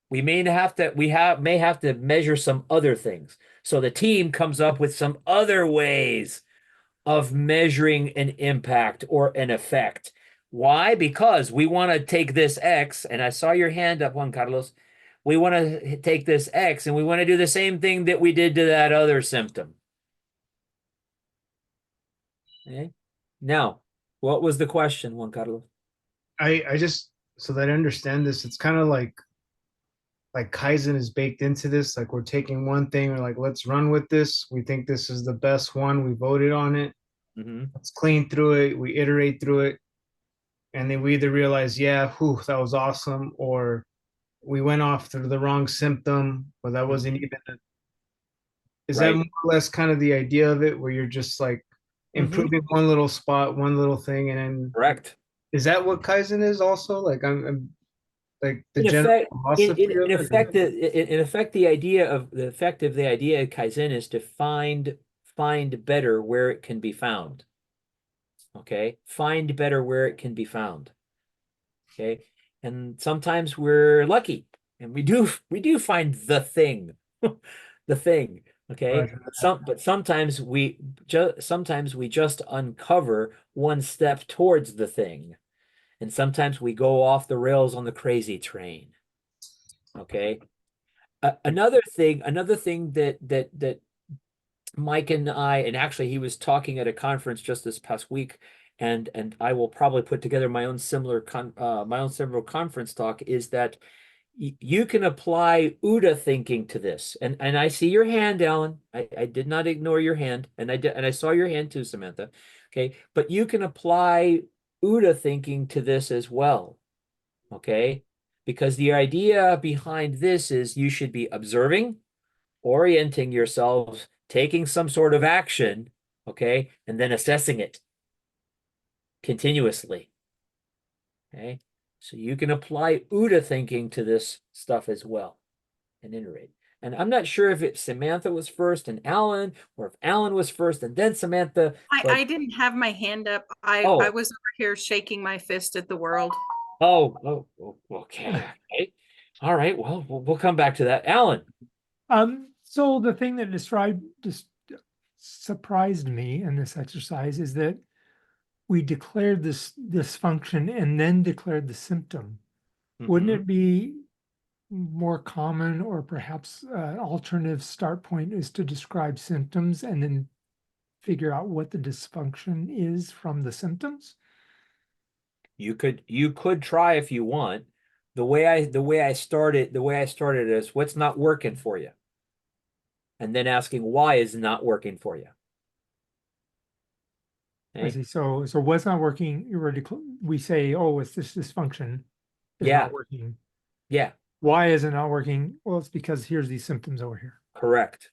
We may have to measure some other things. So the team comes up with some other ways of measuring an impact or an effect. Why? Because we want to take this X, and I saw your hand up, Juan Carlos. We want to take this X and we want to do the same thing that we did to that other symptom. Okay. Now, what was the question, Juan Carlos? I just, so that I understand this, it's kind of like Kaizen is baked into this. Like we're taking one thing, we're like, let's run with this. We think this is the best one. We voted on it. Let's clean through it. We iterate through it. And then we either realize, yeah, whew, that was awesome, or we went off through the wrong symptom, or that wasn't even is that more or less kind of the idea of it, where you're just like improving one little spot, one little thing, and then correct. Is that what Kaizen is also? Like I'm like the In general effect, philosophy of in it? effect, the idea of Kaizen is to find better where it can be found. Okay, find better where it can be found. Okay, and sometimes we're lucky, and we do find the thing, the thing. Okay, Roger that. but sometimes we just uncover one step towards the thing. And sometimes we go off the rails on the crazy train. Okay. Another thing that Mike and I, and actually he was talking at a conference just this past week, and I will probably put together my own similar conference talk, is that you can apply OODA thinking to this. And I see your hand, Alan. I did not ignore your hand, and I saw your hand too, Samantha. Okay, but you can apply OODA thinking to this as well. Okay, because the idea behind this is you should be observing, orienting yourselves, taking some sort of action, okay, and then assessing it continuously. Okay, so you can apply OODA thinking to this stuff as well and iterate. And I'm not sure if Samantha was first and Alan, or if Alan was first and then Samantha. I didn't have my hand up. I was over here shaking my fist at the world. Oh, okay. All right. Well, we'll come back to that. Alan. So the thing that just surprised me in this exercise is that we declared this function and then declared the symptom. Wouldn't it be more common, or perhaps alternative start point is to describe symptoms and then figure out what the dysfunction is from the symptoms? You could try if you want. The way I started is what's not working for you, and then asking why is not working for you. I see. So what's not working? We say, oh, it's this dysfunction is not working. Yeah. Why is it not working? Well, it's because here's these symptoms over here. Correct.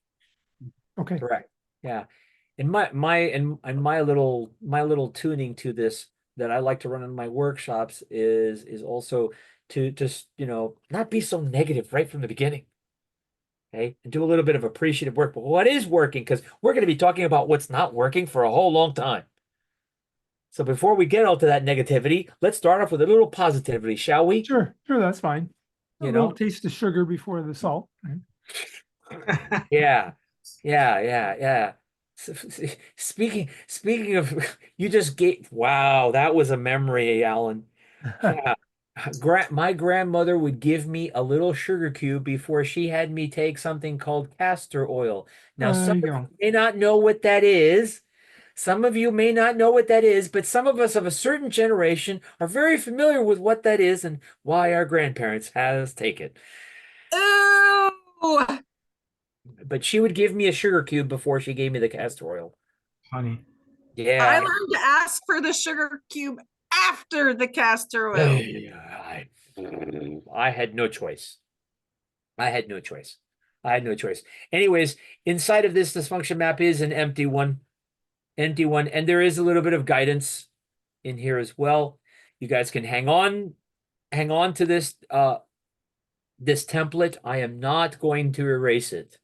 Okay. Correct. Yeah. And my little tuning to this that I like to run in my workshops is also to just, not be so negative right from the beginning. Okay. And do a little bit of appreciative work. But what is working? Because we're going to be talking about what's not working for a whole long time. So before we get out to that negativity, let's start off with a little positivity, shall we? Sure, that's fine. A little taste of sugar before the salt. Right? Yeah. Speaking of, you just wow, that was a memory, Alan. Yeah. My grandmother would give me a little sugar cube before she had me take something called castor oil. Now, some of you may not know what that is. Some of you may not know what that is, but some of us of a certain generation are very familiar with what that is and why our grandparents had us take it. Ooh. But she would give me a sugar cube before she gave me the castor oil. Honey. Yeah. I learned to ask for the sugar cube after the castor oil. I had no choice. Anyways, inside of this dysfunction map is an empty one, and there is a little bit of guidance in here as well. You guys can hang on to this this template. I am not going to erase it.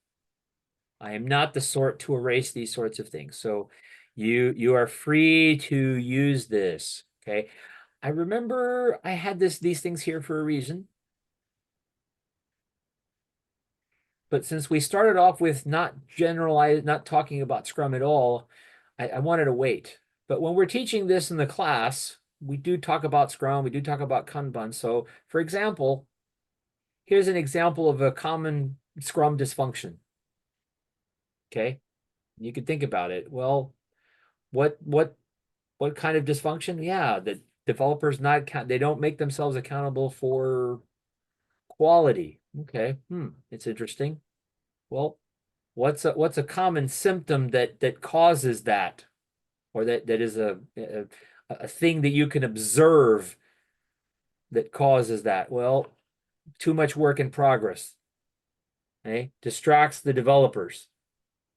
I am not the sort to erase these sorts of things. So you are free to use this. Okay. I remember I had these things here for a reason. But since we started off with not talking about Scrum at all, I wanted to wait. But when we're teaching this in the class, we do talk about Scrum, we do talk about Kanban. So for example, here's an example of a common Scrum dysfunction. Okay. You could think about it. Well, what kind of dysfunction? Yeah, the developers they don't make themselves accountable for quality. Okay. It's interesting. Well, what's a common symptom that causes that, or that is a thing that you can observe that causes that? Well, too much work in progress. Okay, distracts the developers.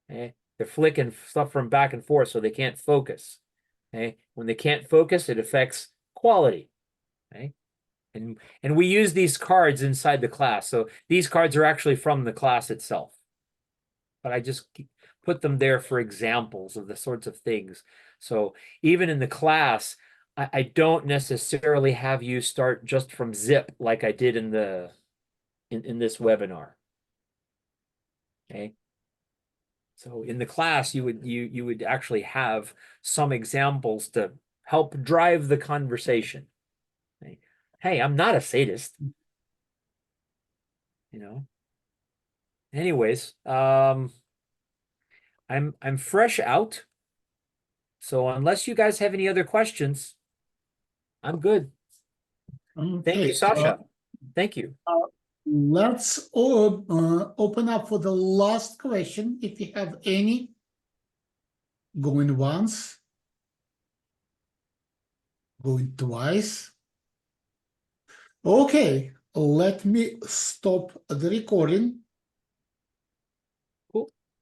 Okay, they're flicking stuff from back and forth, so they can't focus. Okay, when they can't focus, it affects quality. Okay. And we use these cards inside the class. So these cards are actually from the class itself. But I just put them there for examples of the sorts of things. So even in the class, I don't necessarily have you start just from zip like I did in this webinar. Okay. So in the class, you would actually have some examples to help drive the conversation. Hey, I'm not a sadist. You know. Anyways, I'm fresh out. So unless you guys have any other questions, I'm good. Thank Okay, you, Sasha. Thank you. let's open up for the last question, if you have any. Going once, going twice. Okay, let me stop the recording.